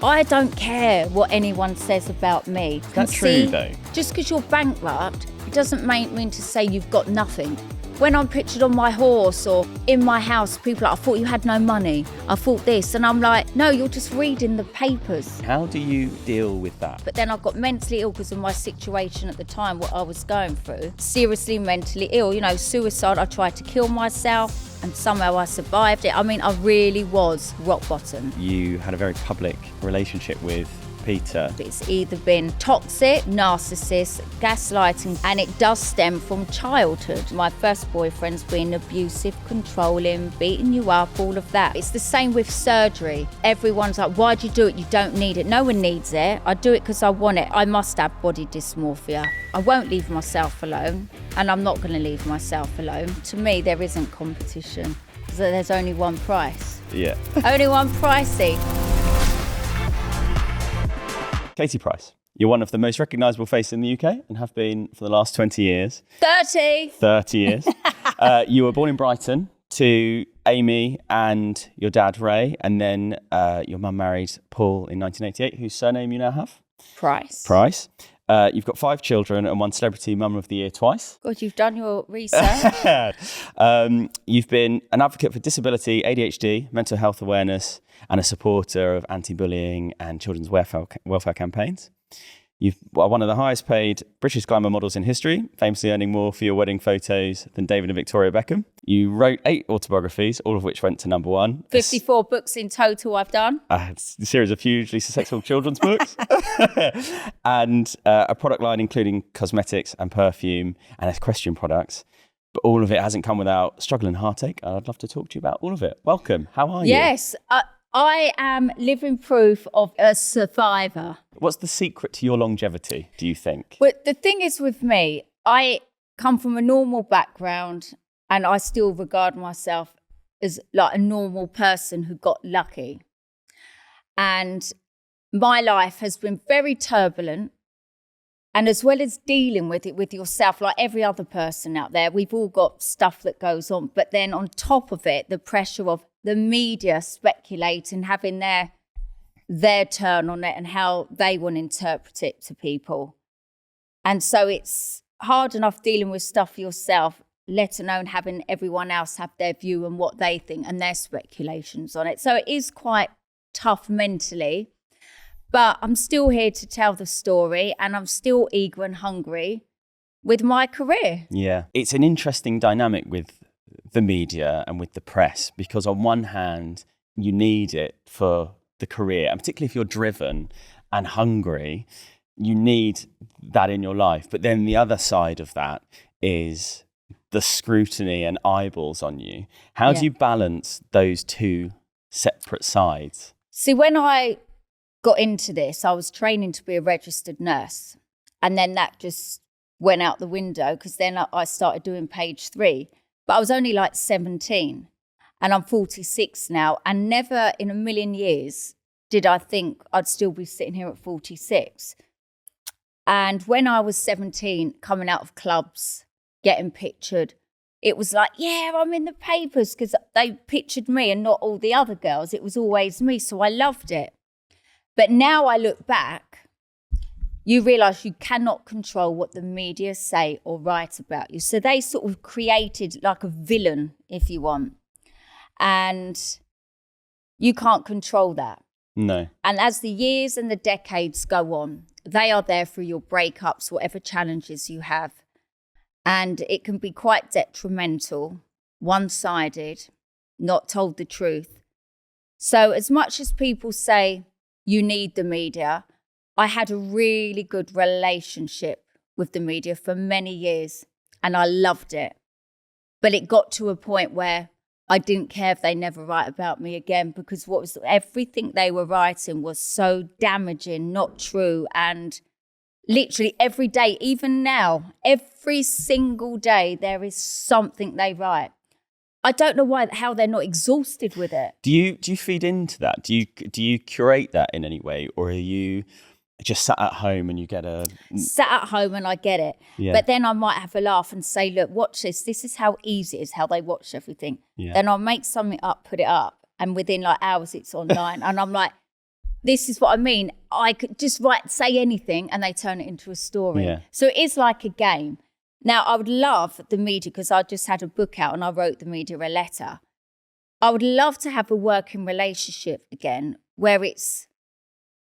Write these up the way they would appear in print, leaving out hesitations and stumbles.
I don't care what anyone says about me. Is that true though? Just because you're bankrupt, it doesn't mean to say you've got nothing. When I'm pictured on my horse or in my house, people are like, I thought you had no money. I thought this. And I'm like, no, you're just reading the papers. How do you deal with that? But then I got mentally ill because of my situation at the time, what I was going through. Seriously mentally ill, suicide. I tried to kill myself and somehow I survived it. I mean, I really was rock bottom. You had a very public relationship with Peter. It's either been toxic, narcissist, gaslighting, and it does stem from childhood. My first boyfriend's been abusive, controlling, beating you up, all of that. It's the same with surgery. Everyone's like, why'd you do it? You don't need it. No one needs it. I do it because I want it. I must have body dysmorphia. I won't leave myself alone, and I'm not going to leave myself alone. To me, there isn't competition. There's only one price. Yeah. Only one pricey. Katie Price, you're one of the most recognisable faces in the UK and have been for the last 20 years. 30 years. You were born in Brighton to Amy and your dad, Ray, and then your mum married Paul in 1988, whose surname you now have? Price. You've got 5 children and won Celebrity Mum of the Year twice. God, you've done your research. You've been an advocate for disability, ADHD, mental health awareness, and a supporter of anti-bullying and children's welfare campaigns. You've one of the highest paid British glamour models in history, famously earning more for your wedding photos than David and Victoria Beckham. You wrote 8 autobiographies, all of which went to #1. 54 books in total I've done. A series of hugely successful children's books. And a product line including cosmetics and perfume and equestrian products. But all of it hasn't come without struggle and heartache. I'd love to talk to you about all of it. Welcome. How are you? Yes, I am living proof of a survivor. What's the secret to your longevity, do you think? But the thing is with me, I come from a normal background and I still regard myself as like a normal person who got lucky. And my life has been very turbulent. And as well as dealing with it with yourself, like every other person out there, we've all got stuff that goes on. But then on top of it, the pressure of the media speculating, having their turn on it and how they want to interpret it to people. And so it's hard enough dealing with stuff yourself, let alone having everyone else have their view and what they think and their speculations on it. So it is quite tough mentally. But I'm still here to tell the story and I'm still eager and hungry with my career. Yeah, it's an interesting dynamic with the media and with the press because on one hand, you need it for the career, and particularly if you're driven and hungry, you need that in your life. But then the other side of that is the scrutiny and eyeballs on you. How do you balance those two separate sides? See, when I got into this, I was training to be a registered nurse. And then that just went out the window because then I started doing page 3. But I was only like 17 and I'm 46 now. And never in a million years did I think I'd still be sitting here at 46. And when I was 17, coming out of clubs, getting pictured, it was like, yeah, I'm in the papers because they pictured me and not all the other girls. It was always me. So I loved it. But now I look back, you realise you cannot control what the media say or write about you. So they sort of created like a villain, if you want. And you can't control that. No. And as the years and the decades go on, they are there for your breakups, whatever challenges you have. And it can be quite detrimental, one-sided, not told the truth. So as much as people say, you need the media, I had a really good relationship with the media for many years and I loved it. But it got to a point where I didn't care if they never write about me again because everything they were writing was so damaging, not true. And literally every day, even now, every single day, there is something they write. I don't know how they're not exhausted with it. Do you feed into that? Do you curate that in any way, or are you just sat at home and you get sat at home and I get it? Yeah. But then I might have a laugh and say, look, watch this. This is how easy it is, how they watch everything. Yeah. Then I'll make something up, put it up, and within like hours it's online. And I'm like, this is what I mean. I could just say anything and they turn it into a story. Yeah. So it is like a game. Now, I would love the media, because I just had a book out and I wrote the media a letter. I would love to have a working relationship again where it's,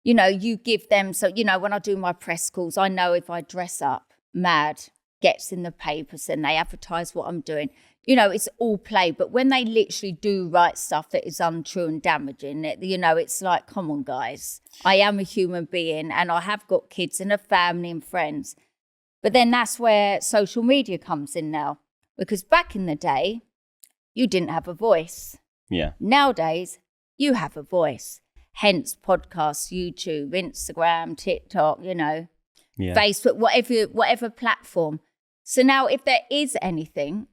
you know, you give them, so, you know, when I do my press calls, I know if I dress up mad, gets in the papers and they advertise what I'm doing, you know, it's all play. But when they literally do write stuff that is untrue and damaging, you know, it's like, come on, guys, I am a human being and I have got kids and a family and friends. But then that's where social media comes in now, because back in the day, you didn't have a voice. Yeah. Nowadays, you have a voice. Hence podcasts, YouTube, Instagram, TikTok, you know, Facebook, whatever platform. So now if there is anything,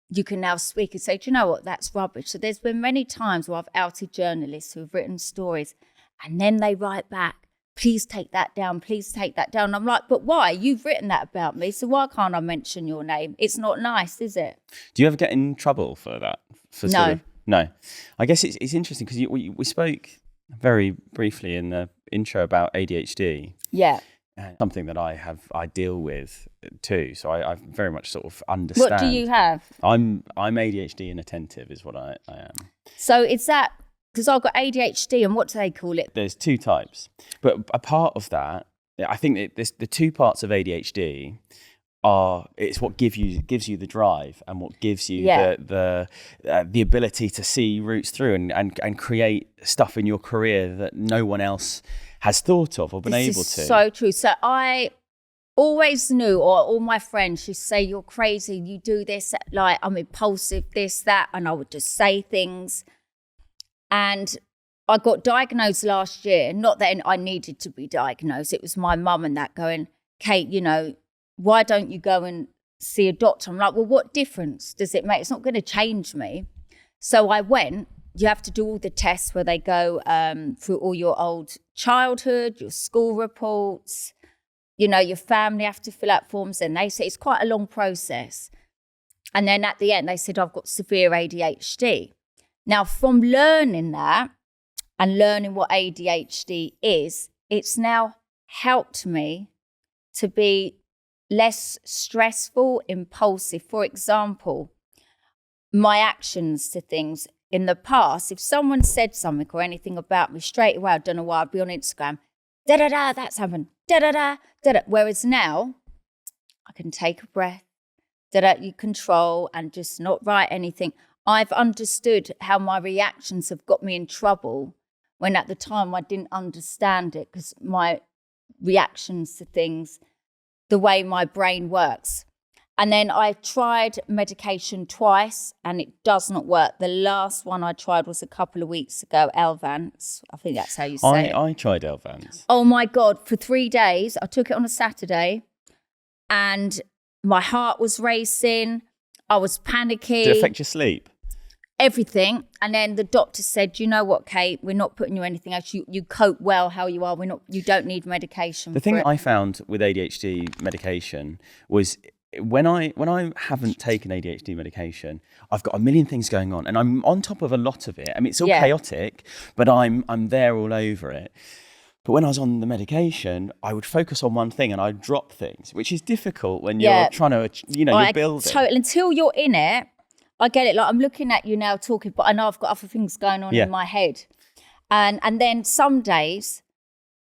you can now speak and say, do you know what, that's rubbish. So there's been many times where I've outed journalists who have written stories and then they write back, please take that down, please take that down. I'm like, but why? You've written that about me, so why can't I mention your name? It's not nice, is it? Do you ever get in trouble for that? No. No. I guess it's interesting because we spoke very briefly in the intro about ADHD. Yeah. Something that I deal with too. So I very much sort of understand. What do you have? I'm ADHD inattentive is what I am. So is that, because I've got ADHD and what do they call it? There's two types. But a part of that, I think that the two parts of ADHD it's what gives you the drive and what gives you the ability to see routes through and create stuff in your career that no one else has thought of or been able to. So true. So I always knew, or all my friends used to say, you're crazy, you do this, like I'm impulsive, this, that, and I would just say things. And I got diagnosed last year, not that I needed to be diagnosed, it was my mum and that going, Kate, you know, why don't you go and see a doctor? I'm like, well, what difference does it make? It's not going to change me. So I went. You have to do all the tests where they go through all your old childhood, your school reports, you know, your family have to fill out forms. And they say it's quite a long process. And then at the end, they said, I've got severe ADHD. Now, from learning that and learning what ADHD is, it's now helped me to be less stressful, impulsive. For example, my actions to things in the past, if someone said something or anything about me, straight away, I don't know why, I'd be on Instagram, da-da-da, that's happened, da-da-da, da-da. Whereas now, I can take a breath, da-da, you control and just not write anything. I've understood how my reactions have got me in trouble when at the time I didn't understand it, because my reactions to things, the way my brain works. And then I tried medication twice and it does not work. The last one I tried was a couple of weeks ago, Elvance. I think that's how you say it. I tried Elvance. Oh my God, for 3 days. I took it on a Saturday and my heart was racing. I was panicky. Did it affect your sleep? Everything. And then the doctor said, you know what, Kate, we're not putting you anything else. You cope well how you are. You don't need medication. The thing I found with ADHD medication was when I haven't taken ADHD medication, I've got a million things going on and I'm on top of a lot of it. I mean, it's all chaotic, but I'm there all over it. But when I was on the medication, I would focus on one thing and I'd drop things, which is difficult when you're trying to, you're building. Until you're in it, I get it. Like I'm looking at you now talking, but I know I've got other things going on in my head. And then some days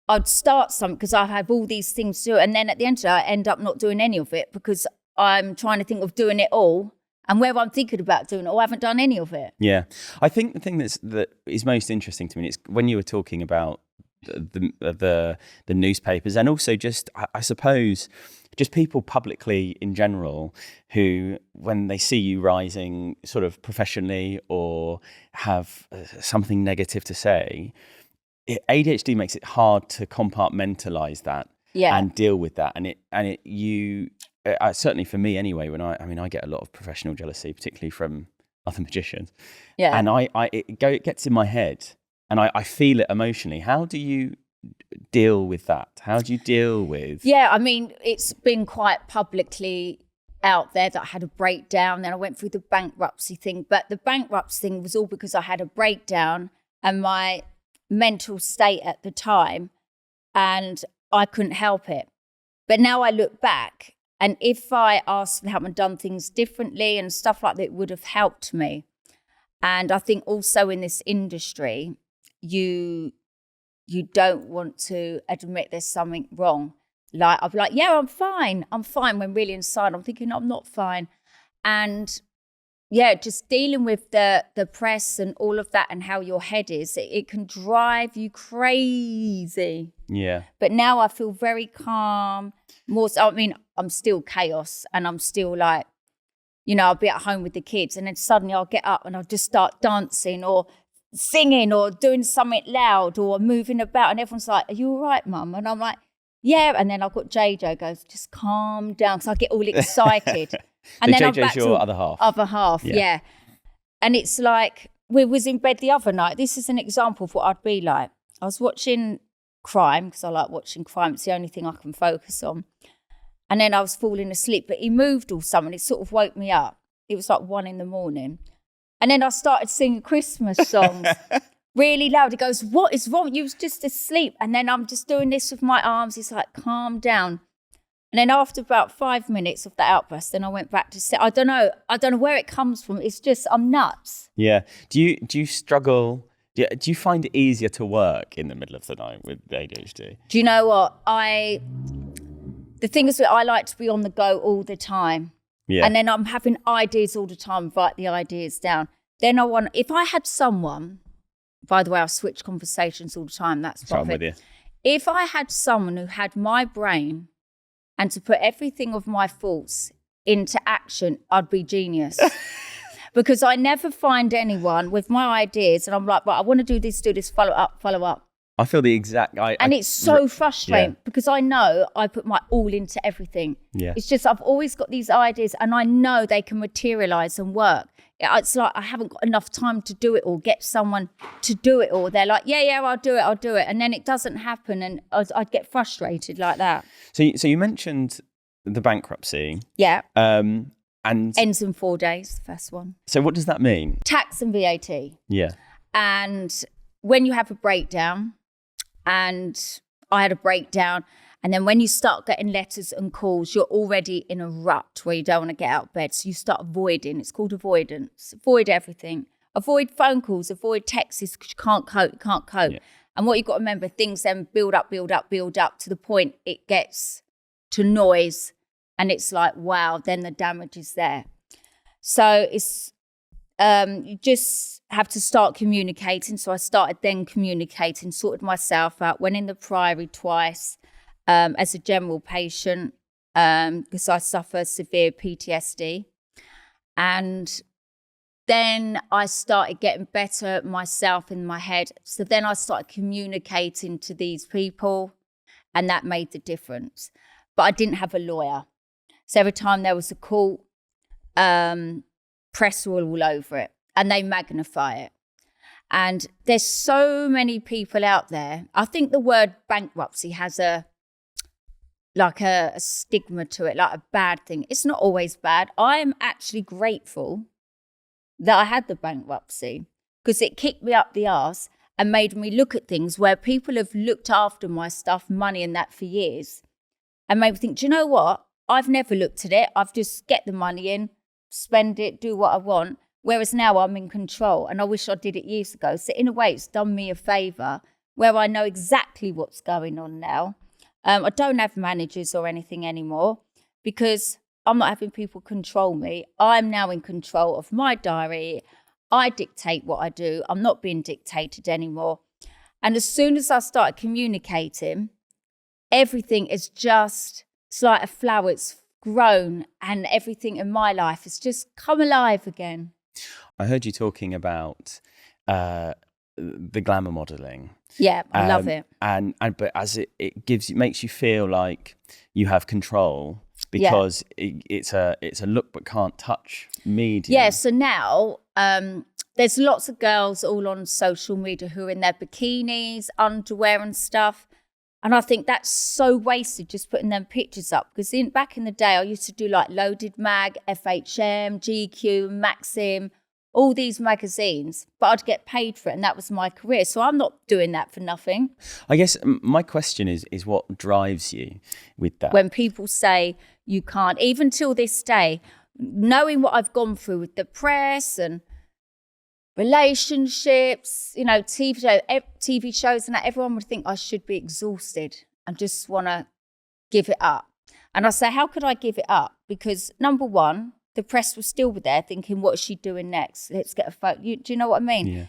I'd start something because I have all these things to do. And then at the end of it, I end up not doing any of it because I'm trying to think of doing it all. And where I'm thinking about doing it all, I haven't done any of it. Yeah. I think the thing that is most interesting to me is when you were talking about the newspapers and also just, I suppose, just people publicly in general who, when they see you rising sort of professionally or have something negative to say, ADHD makes it hard to compartmentalize that and deal with that. Certainly for me anyway, when I get a lot of professional jealousy, particularly from other magicians. Yeah. And it gets in my head and I feel it emotionally. How do you deal with that? How do you deal with... Yeah, I mean, it's been quite publicly out there that I had a breakdown. Then I went through the bankruptcy thing. But the bankruptcy thing was all because I had a breakdown and my mental state at the time, and I couldn't help it. But now I look back, and if I asked for help and done things differently and stuff like that, it would have helped me. And I think also in this industry, you don't want to admit there's something wrong. Like, I'm like, yeah, I'm fine, when really inside I'm thinking I'm not fine. And yeah, just dealing with the press and all of that and how your head is, it can drive you crazy. Yeah. But now I feel very calm. I'm still chaos, and I'm still like, I'll be at home with the kids, and then suddenly I'll get up and I'll just start dancing or singing or doing something loud or moving about, and everyone's like, "Are you all right, Mum?" And I'm like, "Yeah." And then I've got JJ goes, "Just calm down," because I get all excited. And so then JJ's I'm back your to other half. Other half, yeah. And it's like, we was in bed the other night. This is an example of what I'd be like. I was watching crime, because I like watching crime. It's the only thing I can focus on. And then I was falling asleep, but he moved or something. It sort of woke me up. It was like 1 a.m. And then I started singing Christmas songs really loud. He goes, "What is wrong? You was just asleep." And then I'm just doing this with my arms. He's like, "Calm down." And then after about 5 minutes of that outburst, then I went back to sleep. I don't know where it comes from. It's just, I'm nuts. Yeah. Do you struggle? Do you find it easier to work in the middle of the night with ADHD? Do you know what? The thing is that I like to be on the go all the time. Yeah. And then I'm having ideas all the time, write the ideas down. Then if I had someone, by the way, I switch conversations all the time. That's what I'm with you. If I had someone who had my brain and to put everything of my thoughts into action, I'd be genius. Because I never find anyone with my ideas and I'm like, "But I want to do this, follow up. I feel the exact... And it's so frustrating because I know I put my all into everything. Yeah. It's just I've always got these ideas and I know they can materialise and work. It's like I haven't got enough time to do it all, get someone to do it all. They're like, yeah, I'll do it. And then it doesn't happen and I'd get frustrated like that. So you mentioned the bankruptcy. Yeah. And ends in 4 days, the first one. So what does that mean? Tax and VAT. Yeah. And when you have a breakdown, and I had a breakdown, and then when you start getting letters and calls, you're already in a rut where you don't want to get out of bed. So you start avoiding. It's called avoidance. Avoid everything. Avoid phone calls. Avoid texts because you can't cope. Yeah. And what you've got to remember, things then build up to the point it gets to noise. And it's like, wow, then the damage is there. So it's you just have to start communicating. So I started then communicating, sorted myself out, went in the Priory twice as a general patient because I suffer severe PTSD. And then I started getting better myself in my head. So then I started communicating to these people and that made the difference. But I didn't have a lawyer. So every time there was a court, press were all over it and they magnify it. And there's so many people out there. I think the word bankruptcy has a stigma to it, like a bad thing. It's not always bad. I am actually grateful that I had the bankruptcy because it kicked me up the arse and made me look at things where people have looked after my stuff, money and that for years and made me think, do you know what? I've never looked at it. I've just get the money in, spend it, do what I want. Whereas now I'm in control and I wish I did it years ago. So in a way, it's done me a favour where I know exactly what's going on now. I don't have managers or anything anymore because I'm not having people control me. I'm now in control of my diary. I dictate what I do. I'm not being dictated anymore. And as soon as I started communicating, everything is just, it's like a flower. It's grown and everything in my life has just come alive again. I heard you talking about the glamour modelling. Yeah, I love it. And but as it makes you feel like you have control because it's a look but can't touch medium. Yeah, so now there's lots of girls all on social media who are in their bikinis, underwear and stuff. And I think that's so wasted just putting them pictures up because back in the day I used to do like Loaded Mag, FHM, GQ, Maxim, all these magazines, but I'd get paid for it, and that was my career. So I'm not doing that for nothing. I guess my question is what drives you with that? When people say you can't, even till this day, knowing what I've gone through with the press and relationships, you know, TV shows and that, everyone would think I should be exhausted and just want to give it up. And I say, how could I give it up? Because number one, the press was still there thinking, what is she doing next? Let's get a photo. Do you know what I mean? Yeah.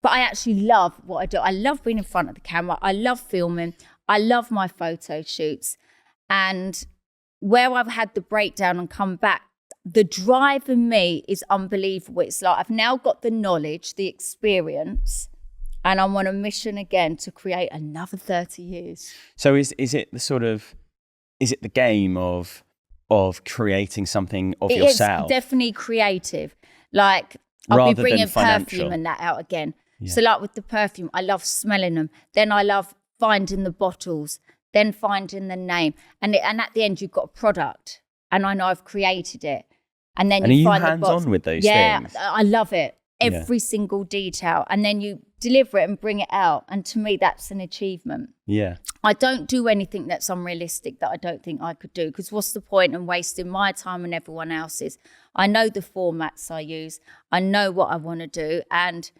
But I actually love what I do. I love being in front of the camera. I love filming. I love my photo shoots. And where I've had the breakdown and come back, the drive in me is unbelievable. It's like I've now got the knowledge, the experience, and I'm on a mission again to create another 30 years. So is it the game of creating something of yourself? It's definitely creative. Like I'll Rather be bringing than financial. perfume and that out again. Yeah. So like with the perfume, I love smelling them. Then I love finding the bottles, then finding the name. And at the end, you've got a product. And I know I've created it. And then you find the box. Are you hands-on with those things? Yeah, I love it. Every single detail. And then you deliver it and bring it out. And to me, that's an achievement. Yeah. I don't do anything that's unrealistic that I don't think I could do, because what's the point in wasting my time and everyone else's? I know the formats I use. I know what I want to do, and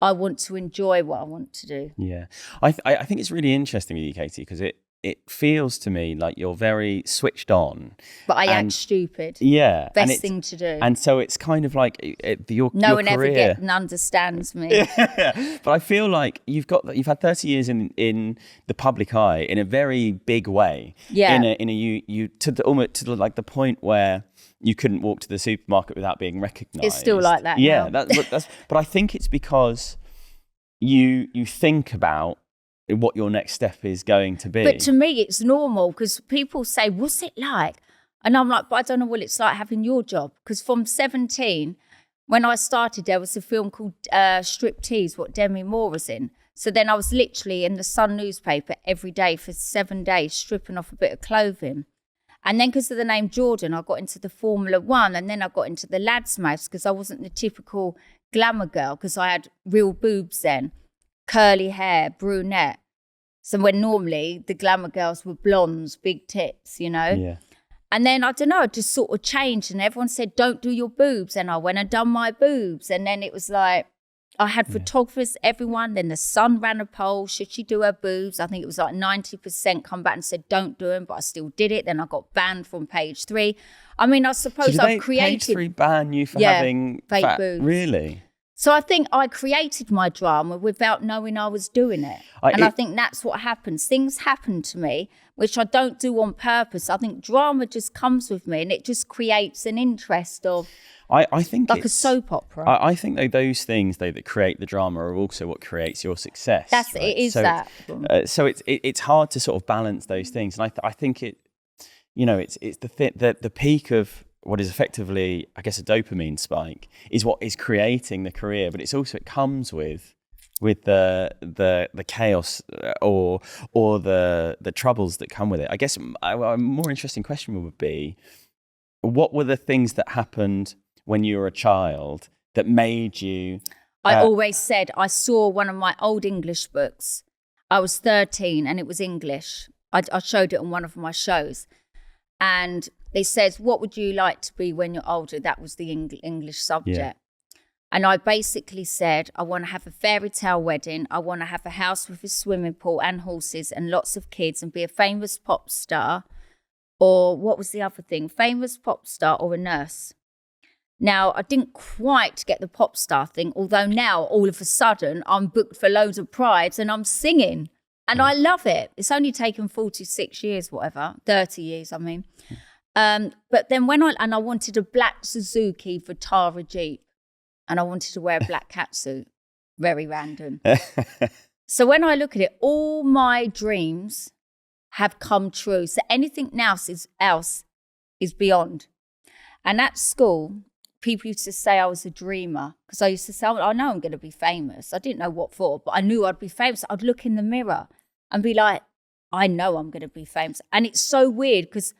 I want to enjoy what I want to do. Yeah. I think it's really interesting with you, Katie, because it feels to me like you're very switched on. But I act stupid. Yeah. Best thing to do. And so it's kind of like your no one career. Ever gets and understands me. But I feel like you've had 30 years in the public eye in a very big way. Yeah. Almost to like the point where you couldn't walk to the supermarket without being recognised. It's still like that. Yeah. Now. But I think it's because you think about what your next step is going to be. But to me, it's normal, because people say, what's it like? And I'm like, but I don't know what it's like having your job. Because from 17, when I started, there was a film called Striptease, what Demi Moore was in. So then I was literally in the Sun newspaper every day for 7 days, stripping off a bit of clothing. And then because of the name Jordan, I got into the Formula One, and then I got into the lads' mouths, because I wasn't the typical glamour girl, because I had real boobs then, curly hair, brunette. So when normally the glamour girls were blondes, big tits, you know? Yeah. And then, I don't know, it just sort of changed, and everyone said, don't do your boobs. And I went and done my boobs. And then it was like, I had photographers, everyone. Then the Sun ran a poll, should she do her boobs? I think it was like 90% come back and said, don't do them, but I still did it. Then I got banned from Page 3. I mean, I suppose I've created... Page 3 ban you for having fake boobs. Really? So I think I created my drama without knowing I was doing it. I think that's what happens. Things happen to me, which I don't do on purpose. I think drama just comes with me, and it just creates an interest of... I think like a soap opera. I think those things that create the drama are also what creates your success. That's right? It is so, that. So it's hard to sort of balance those things, and I think it's the peak of what is effectively, I guess, a dopamine spike is what is creating the career, but it comes with the chaos or the troubles that come with it. I guess a more interesting question would be, what were the things that happened when you were a child that made you... I always said, I saw one of my old English books. I was 13 and it was English. I showed it on one of my shows. And it says, what would you like to be when you're older? That was the English subject. Yeah. And I basically said, I want to have a fairy tale wedding. I want to have a house with a swimming pool and horses and lots of kids and be a famous pop star. Or what was the other thing? Famous pop star or a nurse. Now, I didn't quite get the pop star thing, although now all of a sudden I'm booked for loads of prides and I'm singing. And I love it. It's only taken 46 years, whatever, 30 years, I mean. But then I wanted a black Suzuki Vitara Jeep, and I wanted to wear a black catsuit. Very random. So when I look at it, all my dreams have come true. So anything else is beyond. And at school, people used to say I was a dreamer, because I used to say, I know I'm going to be famous. I didn't know what for, but I knew I'd be famous. I'd look in the mirror and be like, I know I'm going to be famous. And it's so weird, because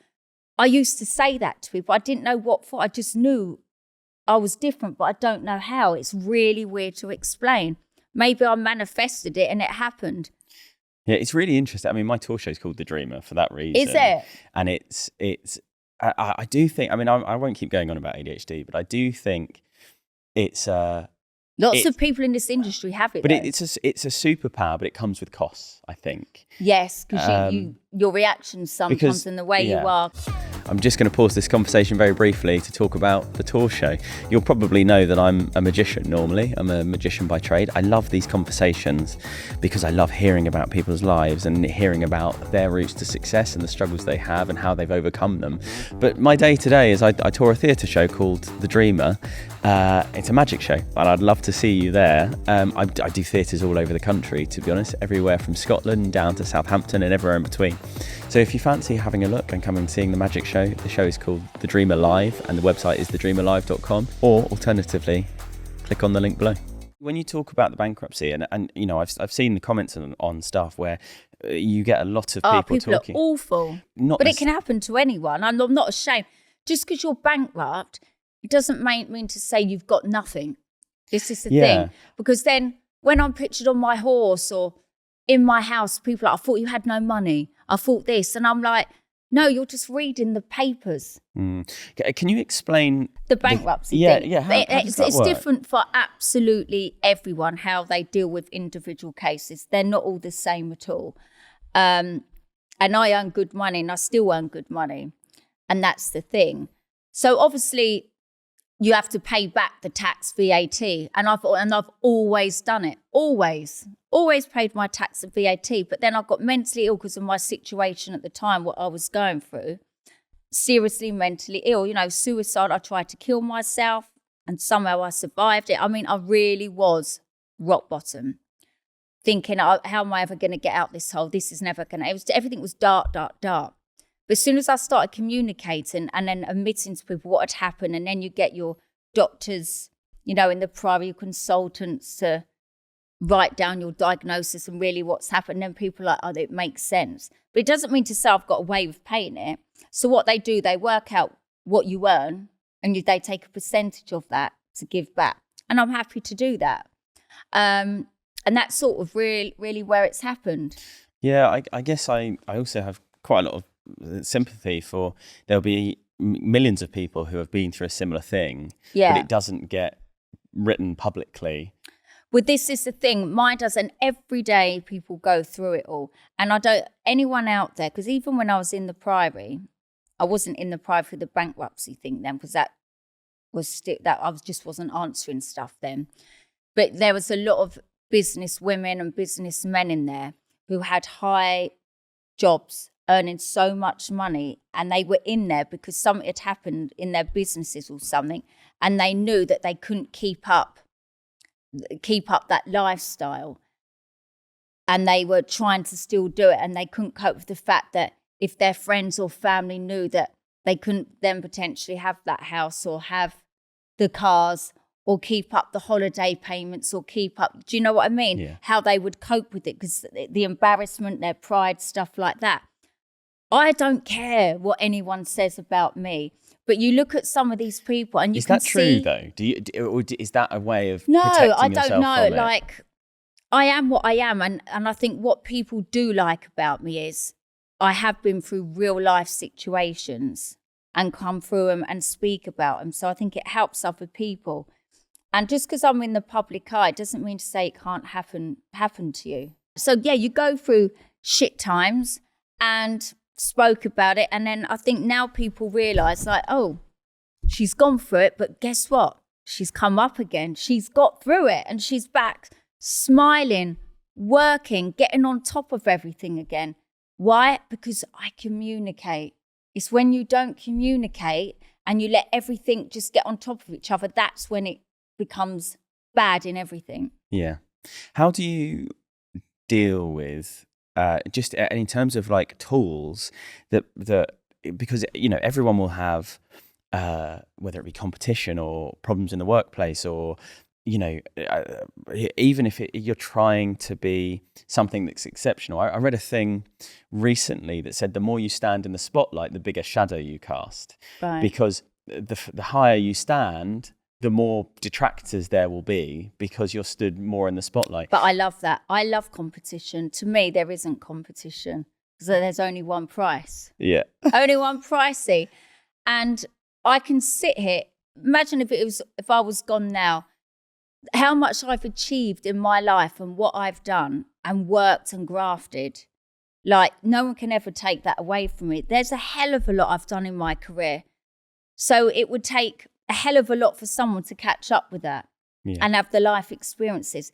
I used to say that to people. I didn't know what for. I just knew I was different, but I don't know how. It's really weird to explain. Maybe I manifested it and it happened. Yeah, it's really interesting. I mean, my tour show is called The Dreamer for that reason. Is it? And I do think, I mean, I won't keep going on about ADHD, but I do think it's lots of people in this industry have it. But though. it's a superpower, but it comes with costs, I think. Yes, because your reactions sometimes and the way you are. I'm just going to pause this conversation very briefly to talk about the tour show. You'll probably know that I'm a magician normally. I'm a magician by trade. I love these conversations because I love hearing about people's lives and hearing about their routes to success and the struggles they have and how they've overcome them. But my day today is I tour a theatre show called The Dreamer. It's a magic show, and I'd love to see you there. I do theatres all over the country, to be honest, everywhere from Scotland down to Southampton and everywhere in between. So if you fancy having a look and coming and seeing the magic show, the show is called The Dreamer Live, and the website is thedreamerlive.com, or alternatively, click on the link below. When you talk about the bankruptcy, and you know, I've seen the comments on stuff where you get a lot of people talking. Are awful. But it can happen to anyone. I'm not ashamed. Just because you're bankrupt, it doesn't mean to say you've got nothing. This is the thing. Because then when I'm pictured on my horse or in my house, people are like, I thought you had no money. I thought this. And I'm like, no, you're just reading the papers. Can you explain the bankruptcy thing? Yeah. How does that it's work? different for absolutely everyone, how they deal with individual cases. They're not all the same at all. And I earn good money and I still earn good money. And that's the thing. So obviously you have to pay back the tax, VAT. And I've always done it. Always paid my tax and VAT. But then I got mentally ill because of my situation at the time, what I was going through. Seriously mentally ill, suicide. I tried to kill myself and somehow I survived it. I mean, I really was rock bottom, thinking, how am I ever going to get out this hole? This is never going to, everything was dark. But as soon as I started communicating and then admitting to people what had happened, and then you get your doctors, in the private, consultants to write down your diagnosis and really what's happened, then people are like, oh, it makes sense. But it doesn't mean to say I've got a way of paying it. So what they do, they work out what you earn and they take a percentage of that to give back. And I'm happy to do that. And that's sort of really where it's happened. Yeah, I guess I also have quite a lot of sympathy for, there'll be millions of people who have been through a similar thing, but it doesn't get written publicly. Well, this is the thing, mine doesn't. Every day people go through it all. And anyone out there, because even when I was in the priory, I wasn't in the priory for the bankruptcy thing then, because that was I just wasn't answering stuff then. But there was a lot of business women and businessmen in there who had high jobs, earning so much money, and they were in there because something had happened in their businesses or something, and they knew that they couldn't keep up that lifestyle, and they were trying to still do it, and they couldn't cope with the fact that if their friends or family knew that they couldn't then potentially have that house or have the cars or keep up the holiday payments or keep up, do you know what I mean? Yeah. How they would cope with it, because the embarrassment, their pride, stuff like that. I don't care what anyone says about me, but you look at some of these people and you can see... Is that true, though? Or is that a way of No, protecting I don't yourself know. from it? Like, I am what I am, and I think what people do like about me is I have been through real life situations and come through them and speak about them. So I think it helps other people. And just because I'm in the public eye doesn't mean to say it can't happen to you. So yeah, you go through shit times and spoke about it, and then I think now people realise, like, oh, she's gone through it, but guess what? She's come up again. She's got through it and she's back smiling, working, getting on top of everything again. Why? Because I communicate. It's when you don't communicate and you let everything just get on top of each other, that's when it becomes bad in everything. Yeah. How do you deal with just in terms of like tools that because everyone will have whether it be competition or problems in the workplace, or even if you're trying to be something that's exceptional. I read a thing recently that said the more you stand in the spotlight, the bigger shadow you cast. Right. Because the higher you stand, the more detractors there will be because you're stood more in the spotlight. But I love that. I love competition. To me, there isn't competition because there's only one price. Yeah. Only one pricey. And I can sit here. Imagine if I was gone now, how much I've achieved in my life and what I've done and worked and grafted. Like, no one can ever take that away from me. There's a hell of a lot I've done in my career. So it would take a hell of a lot for someone to catch up with that and have the life experiences.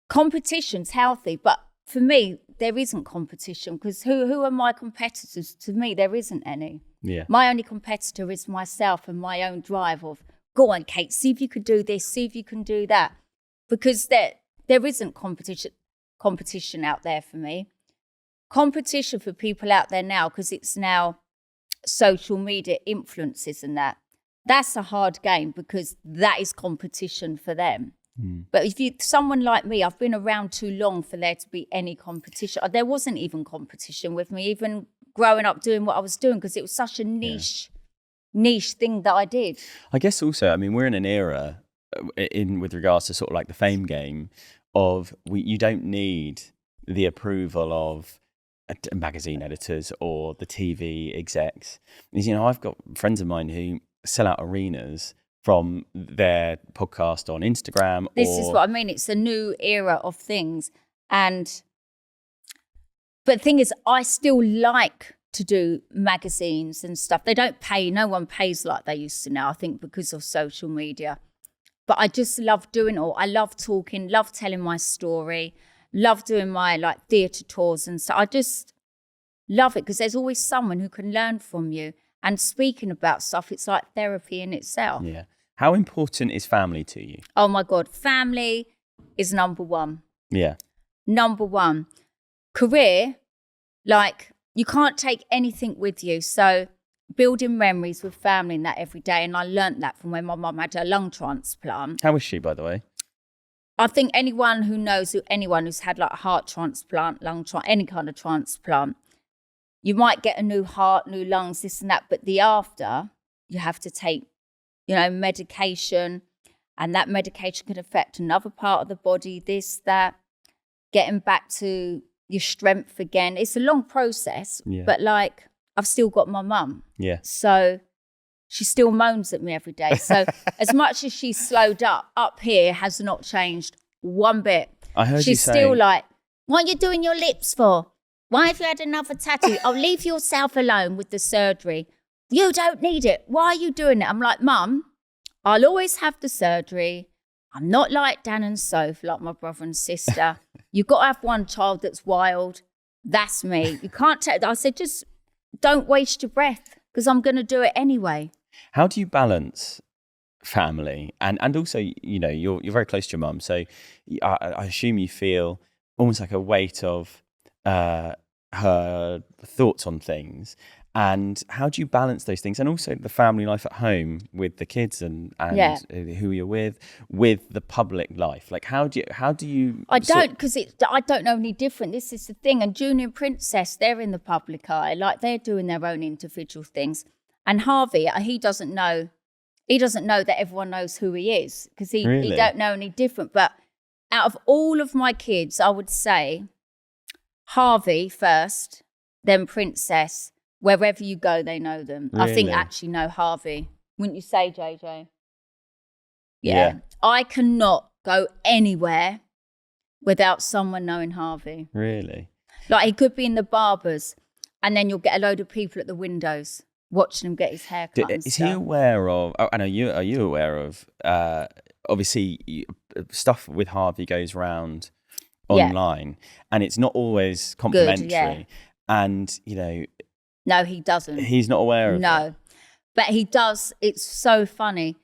Competition's healthy, but for me, there isn't competition because who are my competitors? To me, there isn't any. Yeah. My only competitor is myself and my own drive of, go on, Kate, see if you could do this, see if you can do that. Because there isn't competition out there for me. Competition for people out there now, because it's now social media influences and that's a hard game because that is competition for them. But if someone like me, I've been around too long for there to be any competition. There wasn't even competition with me, even growing up doing what I was doing, because it was such a niche thing that I did. I guess also, I mean, we're in an era with regards to sort of like the fame game of you don't need the approval of magazine editors or the TV execs. Because, I've got friends of mine who sell out arenas from their podcast on Instagram. This is what I mean. It's a new era of things. But the thing is, I still like to do magazines and stuff. They don't pay. No one pays like they used to now, I think, because of social media. But I just love doing it all. I love talking, love telling my story, love doing my theatre tours and stuff. I just love it because there's always someone who can learn from you. And speaking about stuff, it's like therapy in itself. Yeah. How important is family to you? Oh my God, family is number one. Yeah. Number one. Career, you can't take anything with you. So building memories with family and that every day. And I learnt that from when my mum had her lung transplant. How was she, by the way? I think anyone who's had a heart transplant, lung transplant, any kind of transplant, you might get a new heart, new lungs, this and that. But the after, you have to take medication, and that medication can affect another part of the body, this, that, getting back to your strength again. It's a long process, but I've still got my mum. Yeah. So she still moans at me every day. So as much as she's slowed up here has not changed one bit. I heard she's still what are you doing your lips for? Why have you had another tattoo? Oh, leave yourself alone with the surgery. You don't need it. Why are you doing it? I'm like, Mum, I'll always have the surgery. I'm not like Dan and Soph, like my brother and sister. You've got to have one child that's wild. That's me. You can't take I said, just don't waste your breath because I'm going to do it anyway. How do you balance family? And also, you're very close to your mum. So I assume you feel almost like a weight of her thoughts on things. And how do you balance those things? And also the family life at home with the kids and who you're with the public life. How do you? I don't, because I don't know any different. This is the thing. And Junior and Princess, they're in the public eye. They're doing their own individual things. And Harvey, he doesn't know that everyone knows who he is because he don't know any different. But out of all of my kids, I would say Harvey first, then Princess. Wherever you go, they know them. Really? I think actually know Harvey. Wouldn't you say, JJ? Yeah. I cannot go anywhere without someone knowing Harvey. Really? He could be in the barbers and then you'll get a load of people at the windows watching him get his hair cut and Is stuff. he aware of, are you aware of, obviously stuff with Harvey goes around online and it's not always complimentary. Good, and, no, he doesn't. He's not aware of it. No, but he does. It's so funny.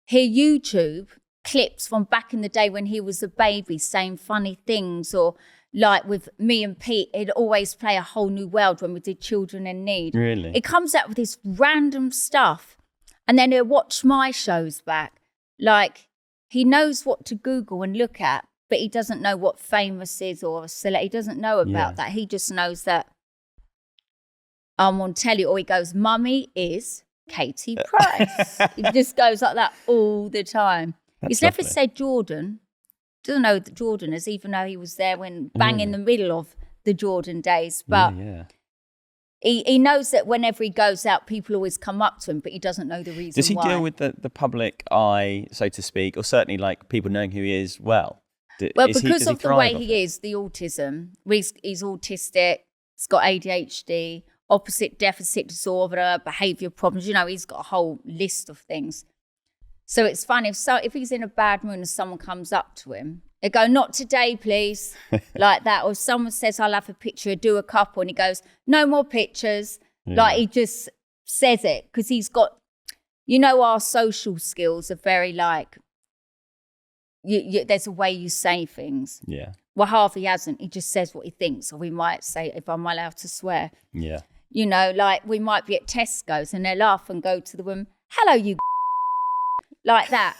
Hear YouTube clips from back in the day when he was a baby saying funny things, or with me and Pete, he'd always play A Whole New World when we did Children in Need. Really? It comes out with this random stuff and then he'll watch my shows back. He knows what to Google and look at, but he doesn't know what famous is or a celebrity. He doesn't know about that. He just knows that I'm on telly, or he goes, Mummy is, Katie Price. He just goes like that all the time. He's never said Jordan. Doesn't know the Jordaners, even though he was there when bang in the middle of the Jordan days. But he knows that whenever he goes out, people always come up to him, but he doesn't know the reason why. Does he deal with the public eye, so to speak, or certainly like people knowing who he is well? Well, because of the way he is, the autism, he's autistic, he's got ADHD, opposite deficit disorder, behaviour problems. You know, he's got a whole list of things. So it's funny, if he's in a bad mood and someone comes up to him, they go, not today, please, like that. Or if someone says, I'll have a picture, do a couple, and he goes, no more pictures. Yeah. Like, he just says it because he's got, you know, our social skills are very like, there's a way you say things. Yeah. Well, Harvey hasn't. He just says what he thinks, or we might say, if I'm allowed to swear. Yeah. You know, like we might be at Tesco's and they laugh and go to the woman, hello, you like that.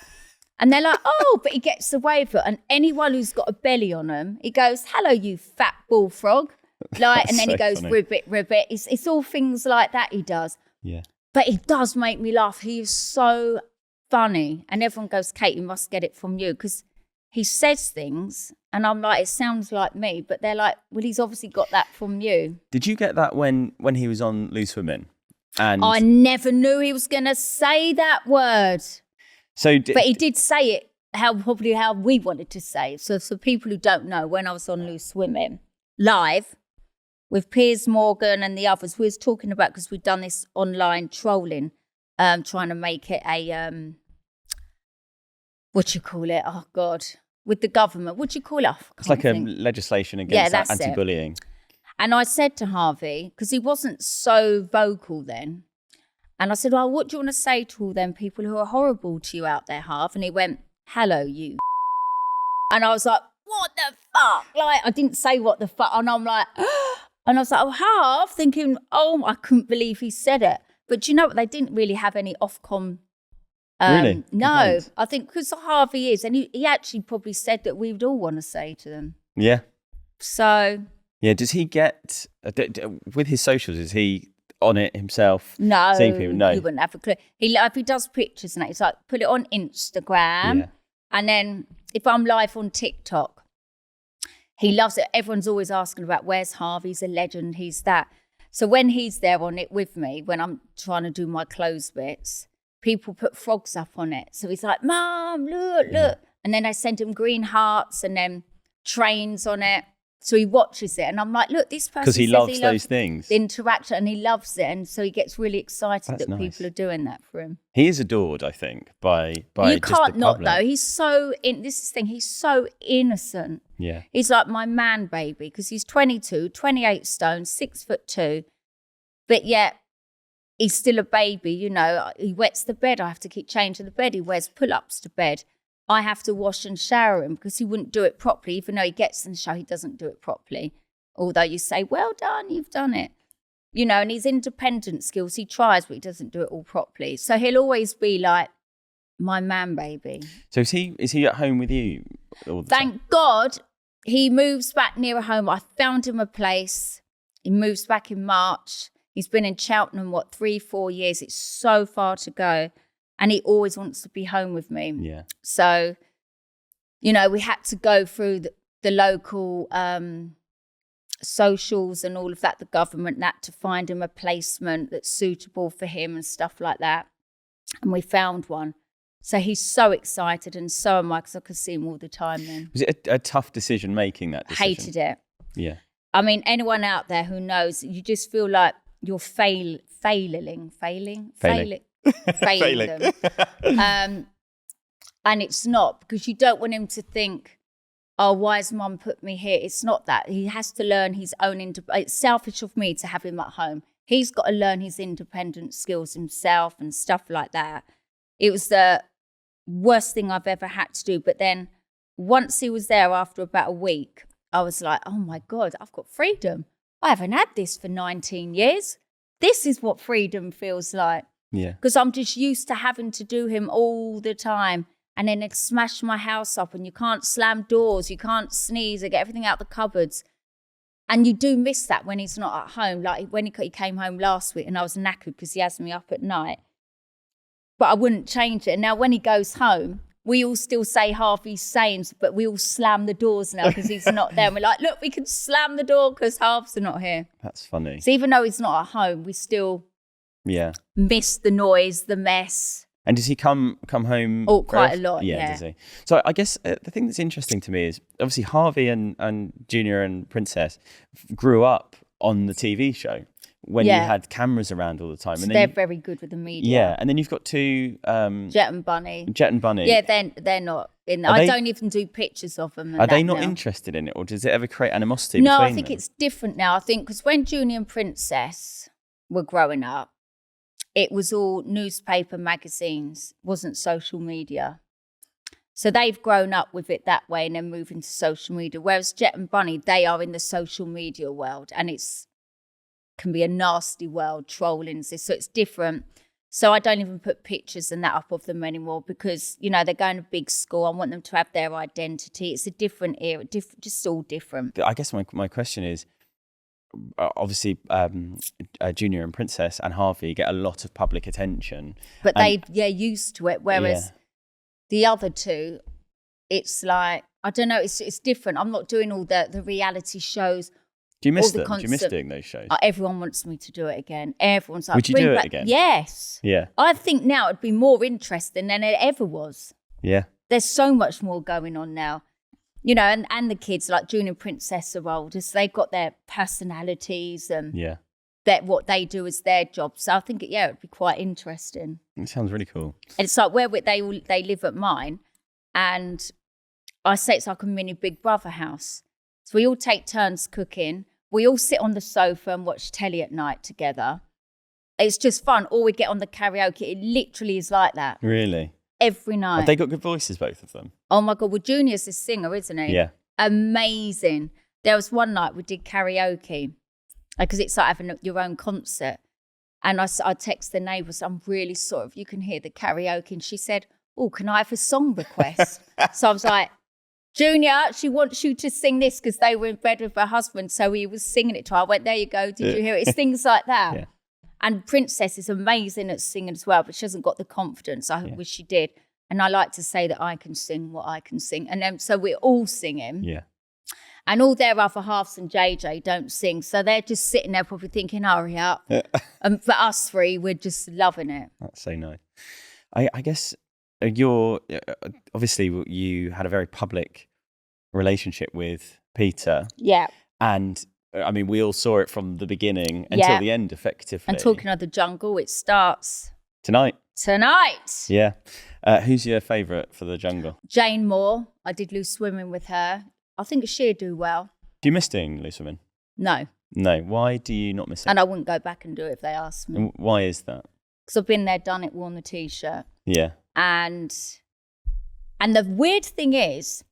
And they're like, oh, but he gets away with it. And anyone who's got a belly on him, he goes, hello, you fat bullfrog. Like, and then he goes, ribbit, ribbit. It's all things like that he does. Yeah. But he does make me laugh. He is so funny. And everyone goes, Kate, you must get it from you. Because he says things and I'm like, it sounds like me. But they're like, well, he's obviously got that from you. Did you get that when he was on Loose Women? And I never knew he was going to say that word. But he did say it probably how we wanted to say it. So for people who don't know, when I was on Loose Women live with Piers Morgan and the others, we was talking about, because we'd done this online trolling, trying to make it a, what do you call it? Oh, God. With the government. What do you call it? It's like a legislation against anti-bullying. And I said to Harvey, because he wasn't so vocal then, and I said, well, what do you want to say to all them people who are horrible to you out there, Harv? And he went, hello, you. And I was like, what the fuck? Like, I didn't say what the fuck. And I'm like, and I was like, oh, Harv, thinking, oh, I couldn't believe he said it. But do you know what? They didn't really have any Ofcom. Really? No, I think because Harvey is, and he actually probably said that we would all want to say to them. Yeah. So. Yeah, does he get, with his socials, is he on it himself? No, seeing people? No, he wouldn't have a clue. If he does pictures and that, he's like, put it on Instagram. And then if I'm live on TikTok, he loves it. Everyone's always asking about, where's Harvey? He's a legend, he's that. So when he's there on it with me, when I'm trying to do my clothes bits, people put frogs up on it. So he's like, Mom, look. Yeah. And then I send him green hearts and then trains on it. So he watches it, and I'm like, look, this person because he loves those things, the interaction, and he loves it, and so he gets really excited that people are doing that for him. He is adored, I think, by you just can't the not public. though. He's so this is the thing. He's so innocent. Yeah, he's like my man baby because he's 22, 28 stone, 6'2", but yet he's still a baby. You know, he wets the bed. I have to keep changing the bed. He wears pull-ups to bed. I have to wash and shower him because he wouldn't do it properly, even though he gets in the shower, he doesn't do it properly. Although you say, well done, you've done it. You know, and his independent skills, he tries, but he doesn't do it all properly. So he'll always be like, my man baby. So is he at home with you all the time? Thank God he moves back nearer home. I found him a place. He moves back in March. He's been in Cheltenham, 3-4 years. It's so far to go. And he always wants to be home with me. Yeah. So, you know, we had to go through the local socials and all of that, the government, that to find him a placement that's suitable for him and stuff like that. And we found one. So he's so excited, and so am I, because I could see him all the time then. Was it a tough decision making that decision? Hated it. Yeah. I mean, anyone out there who knows, you just feel like you're failing them. And it's not, because you don't want him to think, oh, why has Mum put me here? It's not that. He has to learn his own it's selfish of me to have him at home. He's got to learn his independent skills himself and stuff like that. It was the worst thing I've ever had to do. But then once he was there, after about a week, I was like, oh my God, I've got freedom. I haven't had this for 19 years. This is what freedom feels like. Yeah. Because I'm just used to having to do him all the time. And then it'd smash my house up, and you can't slam doors, you can't sneeze, I get everything out the cupboards. And you do miss that when he's not at home. Like when he came home last week and I was knackered because he has me up at night. but I wouldn't change it. And now when he goes home, we all still say Harvey's sayings, but we all slam the doors now because he's not there. And we're like, look, we can slam the door because Harvey's not here. That's funny. So even though he's not at home, we still miss the noise, the mess. And does he come home? Oh, quite a lot, yeah. Does he? So I guess the thing that's interesting to me is obviously Harvey and Junior and Princess grew up on the TV show when you had cameras around all the time. So and they're very good with the media. Yeah, and then you've got two... Jet and Bunny. Yeah, they're not in. I don't even do pictures of them. Are they not interested in it, or does it ever create animosity No, between I think them? it's different now. I think because when Junior and Princess were growing up, it was all newspaper, magazines, wasn't social media. So they've grown up with it that way and then moved into social media. Whereas Jet and Bunny, they are in the social media world, and can be a nasty world, trolling, so it's different. So I don't even put pictures and that up of them anymore because, they're going to big school. I want them to have their identity. It's a different era, just all different. I guess my question is, obviously Junior and Princess and Harvey get a lot of public attention. But they're used to it, whereas the other two, it's like, I don't know, it's different. I'm not doing all the reality shows. Do you miss them? Do you miss doing those shows? Everyone wants me to do it again. Everyone's like, would you do it again? Yes. Yeah. I think now it'd be more interesting than it ever was. Yeah. There's so much more going on now. And the kids like Junior and Princess are older, so they've got their personalities and that what they do is their job. So I think it'd be quite interesting. It sounds really cool. And it's like where they live at mine, and I say it's like a mini Big Brother house. So we all take turns cooking. We all sit on the sofa and watch telly at night together. It's just fun. Or we get on the karaoke. It literally is like that. Really? Every night. Have they got good voices, both of them? Oh my God. Well, Junior's a singer, isn't he? Yeah. Amazing. There was one night we did karaoke because it's like having your own concert. And I text the neighbours, I'm really sorry if you can hear the karaoke. And she said, oh, can I have a song request? So I was like, Junior, she wants you to sing this because they were in bed with her husband. So he was singing it to her. I went, there you go. Did you hear it? It's things like that. Yeah. And Princess is amazing at singing as well, but she hasn't got the confidence. I wish she did. And I like to say that I can sing what I can sing. And then so we're all singing. Yeah. And all their other halves and JJ don't sing. So they're just sitting there probably thinking, hurry up. And for us three, we're just loving it. That's so nice. I guess you're obviously you had a very public relationship with Peter. Yeah. And I mean, we all saw it from the beginning until the end, effectively. And talking of the jungle, it starts tonight. Yeah. Who's your favourite for the jungle? Jane Moore. I did loose swimming with her. I think she'd do well. Do you miss doing loose swimming? No. Why do you not miss it? And I wouldn't go back and do it if they asked me. And why is that? Because I've been there, done it, worn the T-shirt. Yeah. And the weird thing is,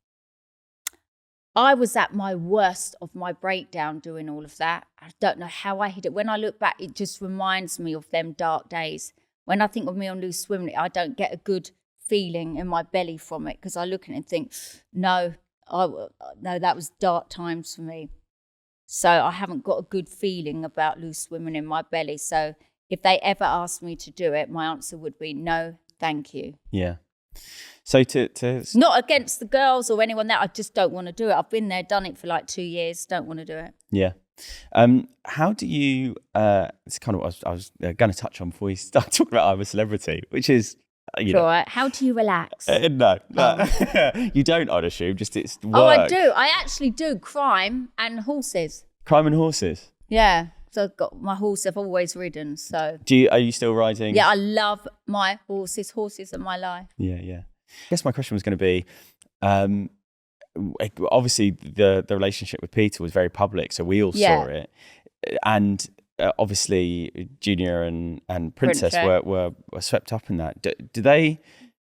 I was at my worst of my breakdown doing all of that. I don't know how I hid it. When I look back, it just reminds me of them dark days. When I think of me on loose swimming, I don't get a good feeling in my belly from it because I look at it and think, no, that was dark times for me. So I haven't got a good feeling about loose swimming in my belly. So if they ever asked me to do it, my answer would be no, thank you. Yeah. So to not against the girls or anyone that I just don't want to do it. I've been there, done it for like 2 years. Don't want to do it. Yeah. How do you? It's kind of what I was going to touch on before we start talking about I'm a Celebrity, which is you know. All right. How do you relax? No. You don't. I'd assume just it's work. Oh, I do. I actually do crime and horses. Crime and horses. Yeah. So I've got my horse I've always ridden. So are you still riding? Yeah, I love my horses. Horses are my life. Yeah. I guess my question was going to be, obviously the relationship with Peter was very public, so we all saw it, and obviously Junior and Princess were swept up in that. Do they?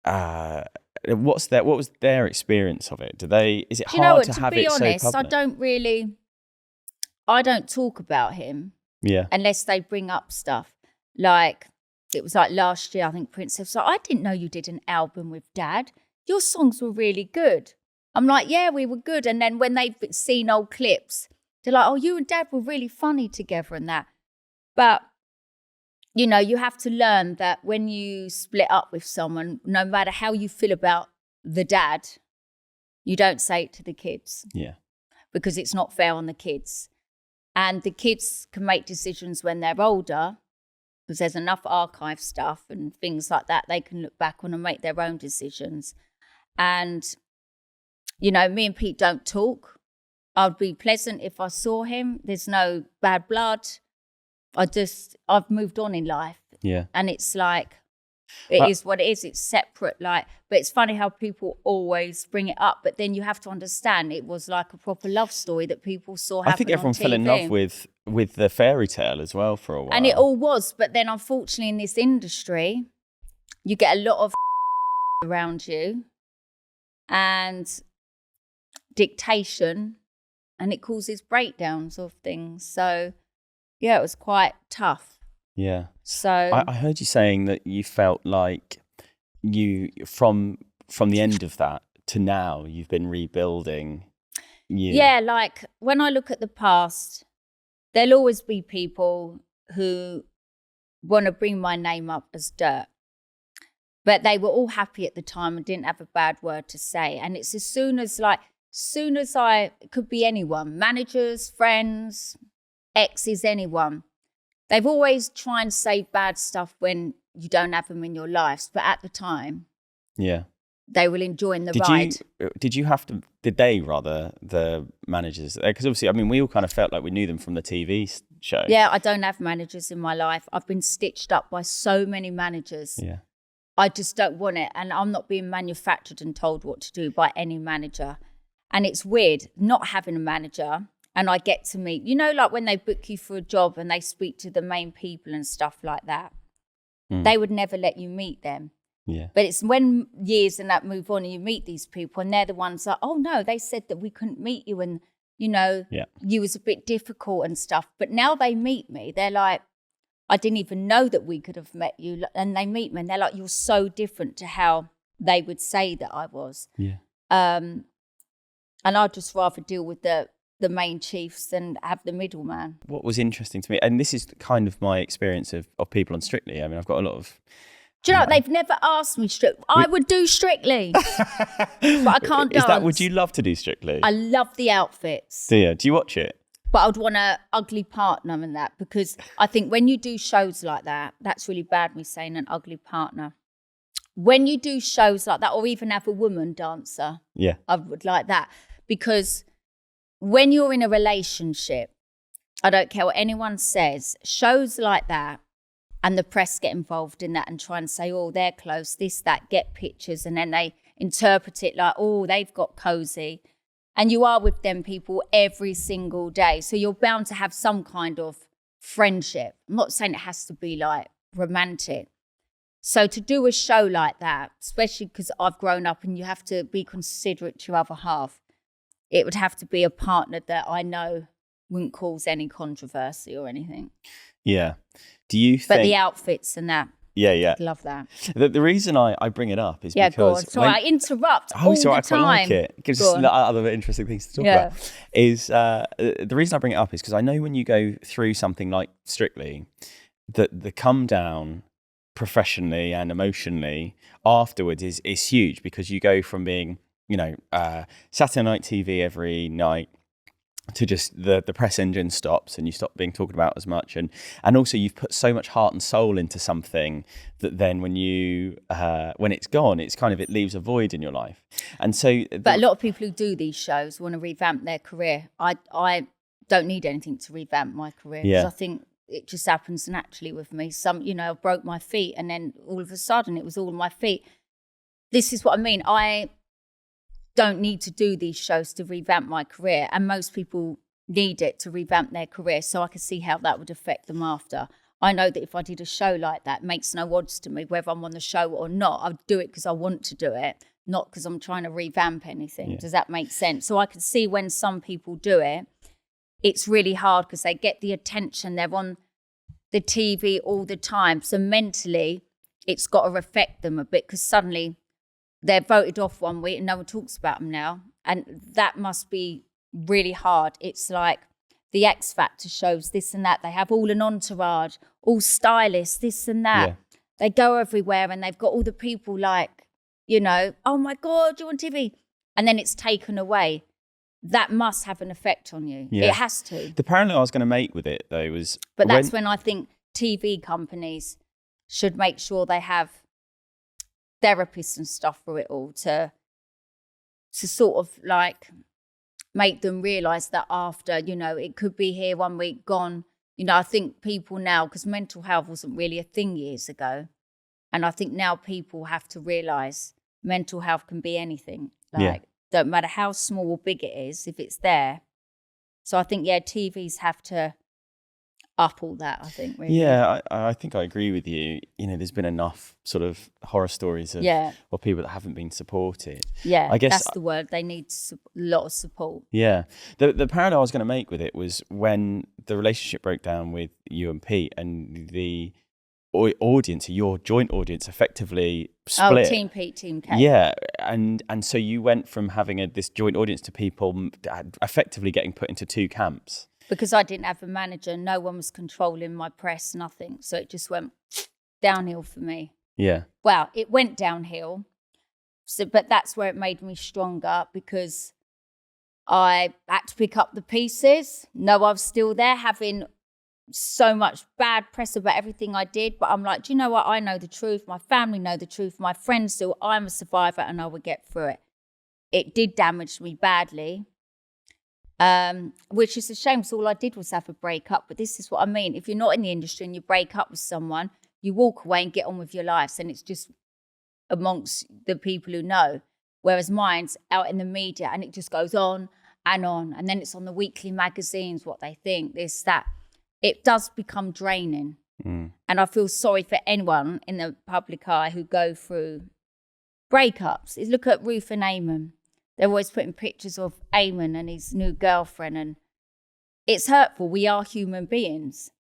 What was their experience of it? Is it hard to have it so public? To be honest, I don't talk about him. Yeah. Unless they bring up stuff. Like, it was like last year, I think Princess was like, I didn't know you did an album with Dad. Your songs were really good. I'm like, yeah, we were good. And then when they've seen old clips, they're like, oh, you and Dad were really funny together and that. But you know, you have to learn that when you split up with someone, no matter how you feel about the dad, you don't say it to the kids. Yeah. Because it's not fair on the kids. And the kids can make decisions when they're older, because there's enough archive stuff and things like that they can look back on and make their own decisions. And, you know, me and Pete don't talk. I'd be pleasant if I saw him. There's no bad blood. I've moved on in life. Yeah. And it's like, it is what it is. It's separate. Like, but it's funny how people always bring it up. But then you have to understand it was like a proper love story that people saw happen. I think everyone fell in love with the fairy tale as well for a while. And it all was. But then unfortunately in this industry, you get a lot of around you and dictation, and it causes breakdowns of things. So yeah, it was quite tough. Yeah. So I heard you saying that you felt like you from the end of that to now you've been rebuilding you. Yeah, like when I look at the past, there'll always be people who want to bring my name up as dirt. But they were all happy at the time and didn't have a bad word to say. And it's as soon as it could be anyone, managers, friends, exes, anyone. They've always tried and say bad stuff when you don't have them in your lives. But at the time, yeah, they will enjoy the ride. Did they rather, the managers? Because obviously, I mean, we all kind of felt like we knew them from the TV show. Yeah, I don't have managers in my life. I've been stitched up by so many managers. Yeah. I just don't want it. And I'm not being manufactured and told what to do by any manager. And it's weird not having a manager. And I get to meet, you know, like when they book you for a job and they speak to the main people and stuff like that, they would never let you meet them. Yeah. But it's when years and that move on and you meet these people and they're the ones that, oh no, they said that we couldn't meet you and, you know, you was a bit difficult and stuff. But now they meet me, they're like, I didn't even know that we could have met you. And they meet me and they're like, you're so different to how they would say that I was. Yeah. And I'd just rather deal with the main chiefs than have the middleman. What was interesting to me, and this is kind of my experience of people on Strictly. I mean, I've got a lot of... Do you know what? They've never asked me Strictly. I would do Strictly, but I can't dance. Would you love to do Strictly? I love the outfits. Do you watch it? But I'd want an ugly partner in that, because I think when you do shows like that, that's really bad, me saying an ugly partner. When you do shows like that, or even have a woman dancer, I would like that. Because when you're in a relationship, I don't care what anyone says, shows like that, and the press get involved in that and try and say, oh, they're close, this, that, get pictures, and then they interpret it like, oh, they've got cozy. And you are with them people every single day. So you're bound to have some kind of friendship. I'm not saying it has to be like romantic. So to do a show like that, especially because I've grown up and you have to be considerate to your other half, it would have to be a partner that I know wouldn't cause any controversy or anything. Yeah. Do you think... But the outfits and that. Yeah. I'd love that. The reason I bring it up is because... go on. Sorry, I interrupt all the time. I quite like it. It gives us other interesting things to talk about. Is the reason I bring it up is because I know when you go through something like Strictly, that the come down professionally and emotionally afterwards is huge, because you go from being, you know, Saturday night TV every night to just the press engine stops and you stop being talked about as much, and also you've put so much heart and soul into something that then when it's gone, it's kind of, it leaves a void in your life. And so but a lot of people who do these shows want to revamp their career. I don't need anything to revamp my career, because I think it just happens naturally with me. I broke my feet and then all of a sudden it was all on my feet. This is what I mean. I don't need to do these shows to revamp my career, and most people need it to revamp their career, so I can see how that would affect them after. I know that if I did a show like that, it makes no odds to me whether I'm on the show or not. I'd do it because I want to do it, not because I'm trying to revamp anything. Does that make sense? So I can see when some people do it, it's really hard because they get the attention, they're on the TV all the time, so mentally it's got to affect them a bit, because suddenly they're voted off one week and no one talks about them now. And that must be really hard. It's like the X Factor shows, this and that. They have all an entourage, all stylists, this and that. Yeah. They go everywhere and they've got all the people like, you know, oh my God, you're on TV. And then it's taken away. That must have an effect on you. Yeah. It has to. The parallel I was going to make with it, though, was... But that's when I think TV companies should make sure they have therapists and stuff for it all to sort of like make them realise that after, you know, it could be here 1 week, gone. You know, I think people now, because mental health wasn't really a thing years ago, and I think now people have to realise mental health can be anything. Like, don't matter how small or big it is, if it's there. So I think, TVs have to up all that, I think, really. Yeah, I think I agree with you. You know, there's been enough sort of horror stories of people that haven't been supported. Yeah, I guess that's the word. They need a lot of support. Yeah. The parallel I was going to make with it was when the relationship broke down with you and Pete, and the audience, your joint audience, effectively split. Oh, Team Pete, Team Kate. Yeah, and so you went from having this joint audience to people effectively getting put into two camps. Because I didn't have a manager, no one was controlling my press, nothing. So it just went downhill for me. Yeah. Well, it went downhill. So, but that's where it made me stronger, because I had to pick up the pieces. No, I was still there having so much bad press about everything I did. But I'm like, do you know what? I know the truth. My family know the truth. My friends do. I'm a survivor and I will get through it. It did damage me badly. Which is a shame, because all I did was have a breakup. But this is what I mean. If you're not in the industry and you break up with someone, you walk away and get on with your lives, and it's just amongst the people who know. Whereas mine's out in the media, and it just goes on, and then it's on the weekly magazines, what they think, this, that. It does become draining. And I feel sorry for anyone in the public eye who go through breakups. Look at Ruth and Eamon. They're always putting pictures of Eamon and his new girlfriend, and it's hurtful. We are human beings.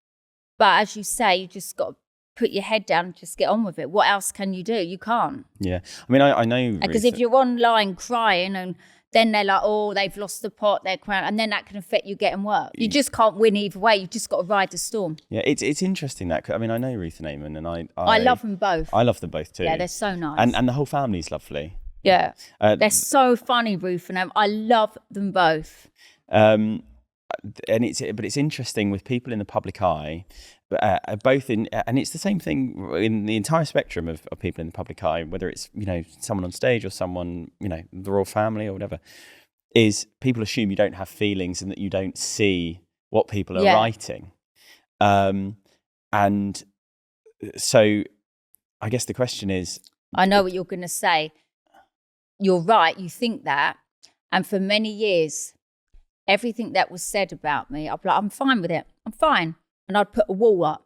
But as you say, you just got to put your head down and just get on with it. What else can you do? You can't. Yeah. I mean, I know... Because if you're online crying and then they're like, oh, they've lost the pot, they're crying, and then that can affect you getting work. You just can't win either way. You've just got to ride the storm. Yeah, it's interesting that... I mean, I know Ruth and Eamon, and I love them both. I love them both too. Yeah, they're so nice. And the whole family's lovely. Yeah. They're so funny, Ruth and Em. I love them both. But it's interesting with people in the public eye, both in, and it's the same thing in the entire spectrum of people in the public eye, whether it's, you know, someone on stage or someone, you know, the royal family or whatever, is people assume you don't have feelings and that you don't see what people are writing. And so I guess the question is... I know what you're going to say. You're right, you think that. And for many years, everything that was said about me, I'd be like, I'm fine with it. I'm fine. And I'd put a wall up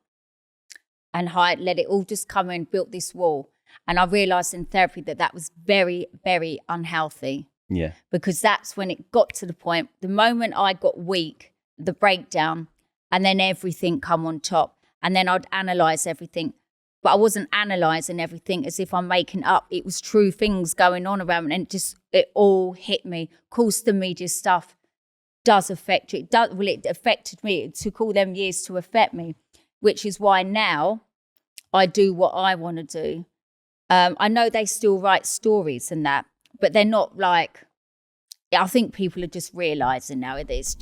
and let it all just come in, built this wall. And I realised in therapy that was very, very unhealthy. Yeah. Because that's when it got to the point, the moment I got weak, the breakdown, and then everything come on top. And then I'd analyse everything. But I wasn't analysing everything as if I'm making up. It was true things going on around me, and it all hit me. Of course, the media stuff does affect you. It affected me. It took all them years to affect me, which is why now I do what I want to do. I know they still write stories and that, but they're not like, I think people are just realising now it is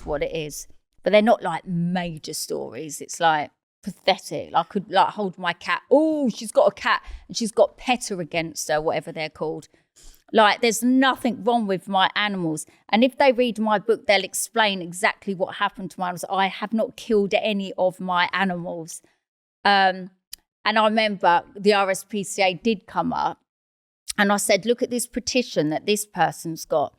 what it is. But they're not like major stories. It's like pathetic. I could like hold my cat. Oh, she's got a cat and she's got PETA against her, whatever they're called. Like, there's nothing wrong with my animals. And if they read my book, they'll explain exactly what happened to my animals. I have not killed any of my animals. And I remember the RSPCA did come up and I said, look at this petition that this person's got.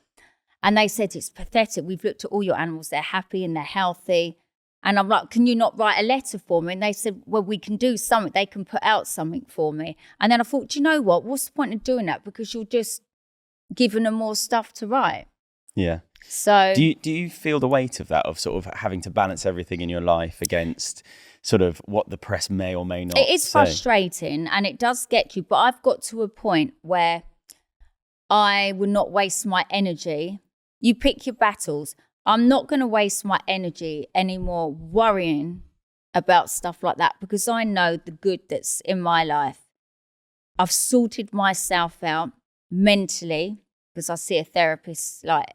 And they said, it's pathetic. We've looked at all your animals. They're happy and they're healthy. And I'm like, can you not write a letter for me? And they said, well, we can do something. They can put out something for me. And then I thought, do you know what? What's the point of doing that? Because you're just giving them more stuff to write. Yeah. So do you feel the weight of that, of sort of having to balance everything in your life against sort of what the press may or may not say? It is frustrating and it does get you. But I've got to a point where I will not waste my energy. You pick your battles. I'm not going to waste my energy anymore worrying about stuff like that, because I know the good that's in my life. I've sorted myself out mentally, because I see a therapist like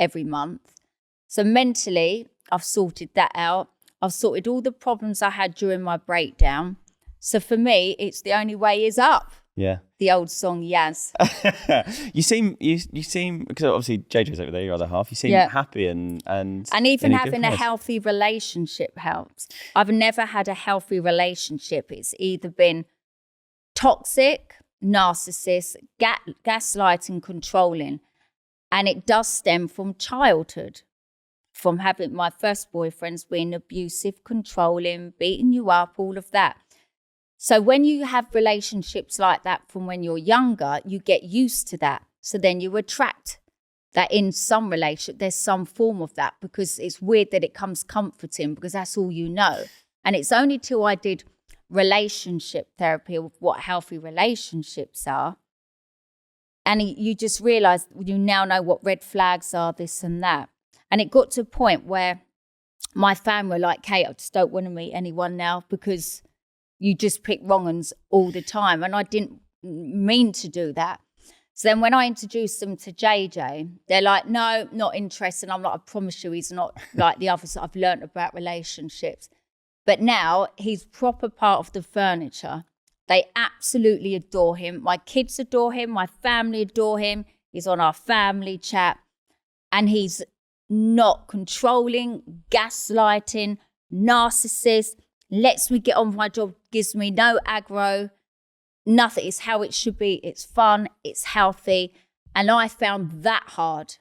every month. So mentally, I've sorted that out. I've sorted all the problems I had during my breakdown. So for me, it's the only way is up. Yeah. The old song, Yaz. you seem, because obviously JJ's over there, your other half. You seem happy and even having a healthy relationship helps. I've never had a healthy relationship. It's either been toxic, narcissist, gaslighting, controlling. And it does stem from childhood, from having my first boyfriends being abusive, controlling, beating you up, all of that. So when you have relationships like that from when you're younger, you get used to that. So then you attract that in some relationship, there's some form of that, because it's weird that it comes comforting because that's all you know. And it's only till I did relationship therapy of what healthy relationships are. And you just realize you now know what red flags are, this and that. And it got to a point where my family were like, Kate, I just don't want to meet anyone now because you just pick wrong uns all the time. And I didn't mean to do that. So then when I introduced them to JJ, they're like, no, not interested. And I'm like, I promise you, he's not like the others that I've learned about relationships. But now he's proper part of the furniture. They absolutely adore him. My kids adore him. My family adore him. He's on our family chat. And he's not controlling, gaslighting, narcissist, lets me get on with my job, gives me no aggro, nothing. It's how it should be. It's fun, it's healthy. And I found that hard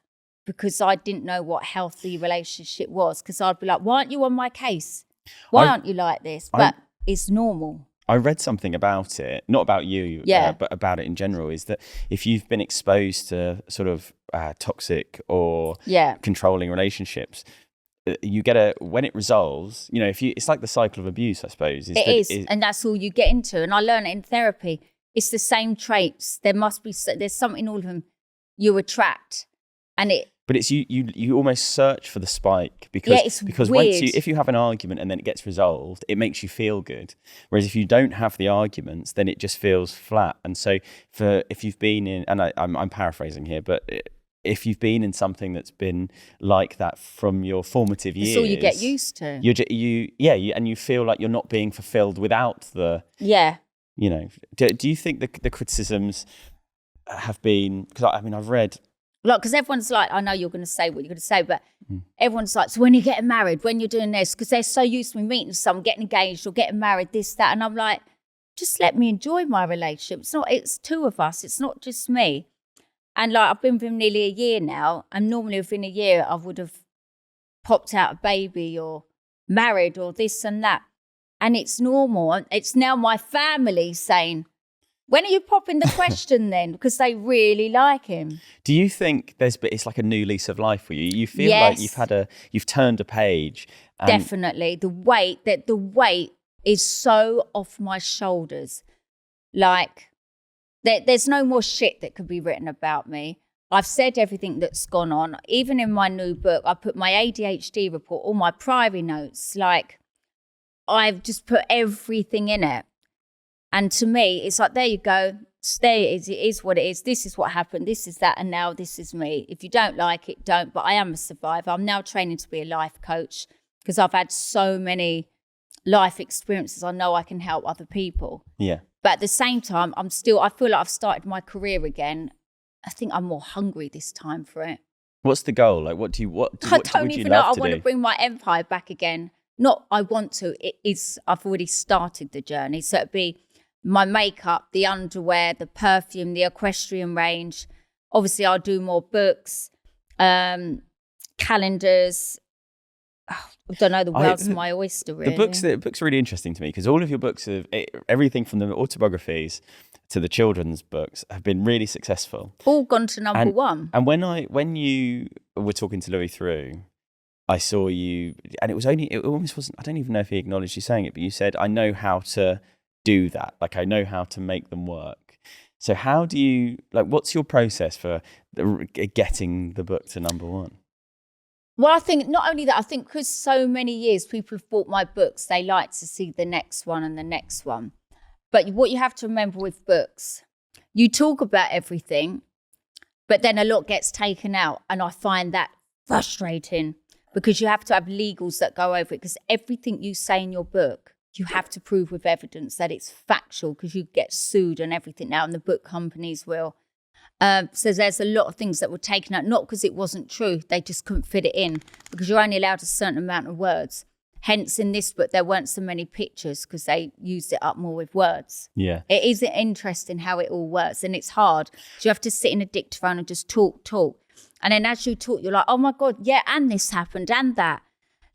because I didn't know what healthy relationship was, because I'd be like, why aren't you on my case? Why aren't you like this? But it's normal. I read something about it, not about you, but about it in general, is that if you've been exposed to sort of toxic or controlling relationships, you get when it resolves, you know, it's like the cycle of abuse, I suppose. It is, and that's all you get into. And I learned it in therapy. It's the same traits. There's something in all of them you attract, But it's you almost search for the spike because weird. Once if you have an argument and then it gets resolved, it makes you feel good. Whereas if you don't have the arguments, then it just feels flat. And so if you've been in, and I'm paraphrasing here, but if you've been in something that's been like that from your formative years, it's all you get used to. And you feel like you're not being fulfilled without the You know, do you think the criticisms have been? Because I've read. Because everyone's like, I know you're going to say what you're going to say, but everyone's like, so when you're getting married, when you're doing this, because they're so used to me meeting someone, getting engaged or getting married, this, that. And I'm like, just let me enjoy my relationship. It's two of us. It's not just me. And like, I've been with him nearly a year now. And normally within a year, I would have popped out a baby or married or this and that. And it's normal. It's now my family saying, when are you popping the question then? Because they really like him. Do you think it's like a new lease of life for you? You feel like you've turned a page. Definitely. The weight is so off my shoulders. Like, there's no more shit that could be written about me. I've said everything that's gone on. Even in my new book, I put my ADHD report, all my private notes. Like, I've just put everything in it. And to me, it's like, there you go. There it is. It is what it is. This is what happened. This is that. And now this is me. If you don't like it, don't. But I am a survivor. I'm now training to be a life coach because I've had so many life experiences. I know I can help other people. Yeah. But at the same time, I feel like I've started my career again. I think I'm more hungry this time for it. What's the goal? Like, what I don't even know. I want to bring my empire back again. Not I want to. It is. I've already started the journey. So it'd be my makeup, the underwear, the perfume, the equestrian range. Obviously, I'll do more books, calendars. I don't know. The world's my oyster, really. The books are really interesting to me because all of your books, everything from the autobiographies to the children's books, have been really successful. All gone to number one. And when you were talking to Louis through, I saw you, and it almost wasn't. I don't even know if he acknowledged you saying it, but you said, "I know how to do that. Like, I know how to make them work." So how do you, what's your process for getting the book to number one? Well, I think not only that, I think because so many years people have bought my books, they like to see the next one and the next one. But what you have to remember with books, you talk about everything, but then a lot gets taken out. And I find that frustrating because you have to have legals that go over it, because everything you say in your book, you have to prove with evidence that it's factual, because you get sued and everything now, and the book companies will. So there's a lot of things that were taken out, not because it wasn't true, they just couldn't fit it in, because you're only allowed a certain amount of words. Hence, in this book, there weren't so many pictures because they used it up more with words. Yeah. It is interesting how it all works, and it's hard. So you have to sit in a dictaphone and just talk. And then as you talk, you're like, oh my God, yeah, and this happened and that.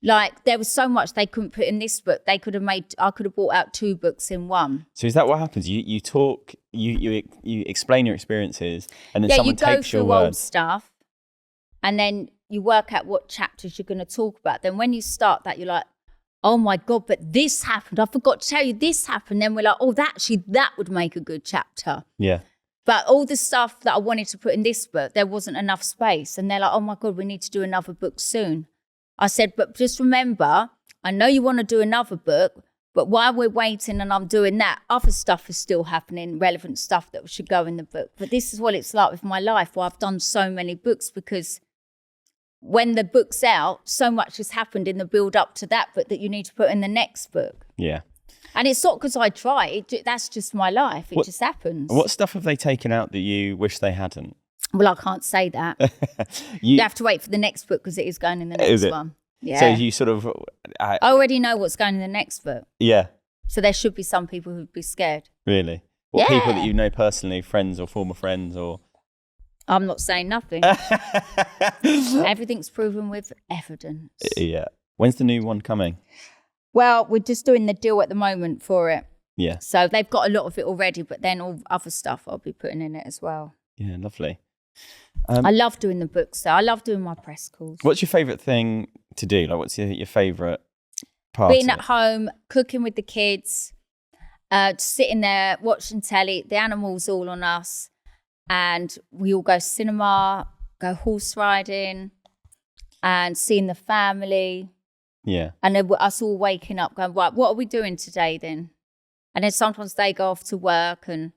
Like, there was so much they couldn't put in this book. I could have brought out 2 books in one. So is that what happens? You talk, you explain your experiences, and then someone takes your you go through old words. stuff, and then you work out what chapters you're going to talk about. Then when you start that, you're like, oh my God, but this happened. I forgot to tell you this happened. Then we're like, oh, that would make a good chapter. Yeah. But all the stuff that I wanted to put in this book, there wasn't enough space. And they're like, oh my God, we need to do another book soon. I said, but just remember, I know you want to do another book, but while we're waiting and I'm doing that, other stuff is still happening, relevant stuff that should go in the book. But this is what it's like with my life, where I've done so many books, because when the book's out, so much has happened in the build up to that book that you need to put in the next book. Yeah. And it's not because I try, that's just my life. It just happens. What stuff have they taken out that you wish they hadn't? Well, I can't say that. You have to wait for the next book, because it is going in the next one. Yeah. So you sort of... I already know what's going in the next book. Yeah. So there should be some people who'd be scared. Really? What, people that you know personally, friends or former friends, or... I'm not saying nothing. Everything's proven with evidence. Yeah. When's the new one coming? Well, we're just doing the deal at the moment for it. Yeah. So they've got a lot of it already, but then all other stuff I'll be putting in it as well. Yeah, lovely. I love doing the books, though. I love doing my press calls. What's your favourite thing to do? Like, what's your favourite part Being of at home, cooking with the kids, sitting there, watching telly, the animals all on us, and we all go cinema, go horse riding, and seeing the family. Yeah. And then us all waking up going, right, what are we doing today then? And then sometimes they go off to work, and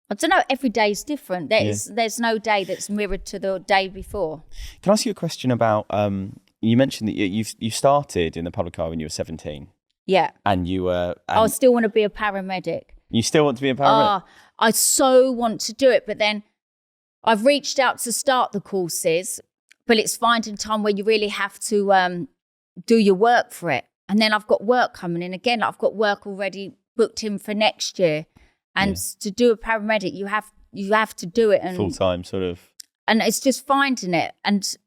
I don't know, every day is different. There's no day that's mirrored to the day before. Can I ask you a question about, you mentioned that you started in the public eye when you were 17. Yeah. And you were... I still want to be a paramedic. You still want to be a paramedic? I so want to do it, but then I've reached out to start the courses, but it's finding time where you really have to do your work for it. And then I've got work coming in again. I've got work already booked in for next year. And to do a paramedic, you have to do it, and full-time sort of. And it's just finding it.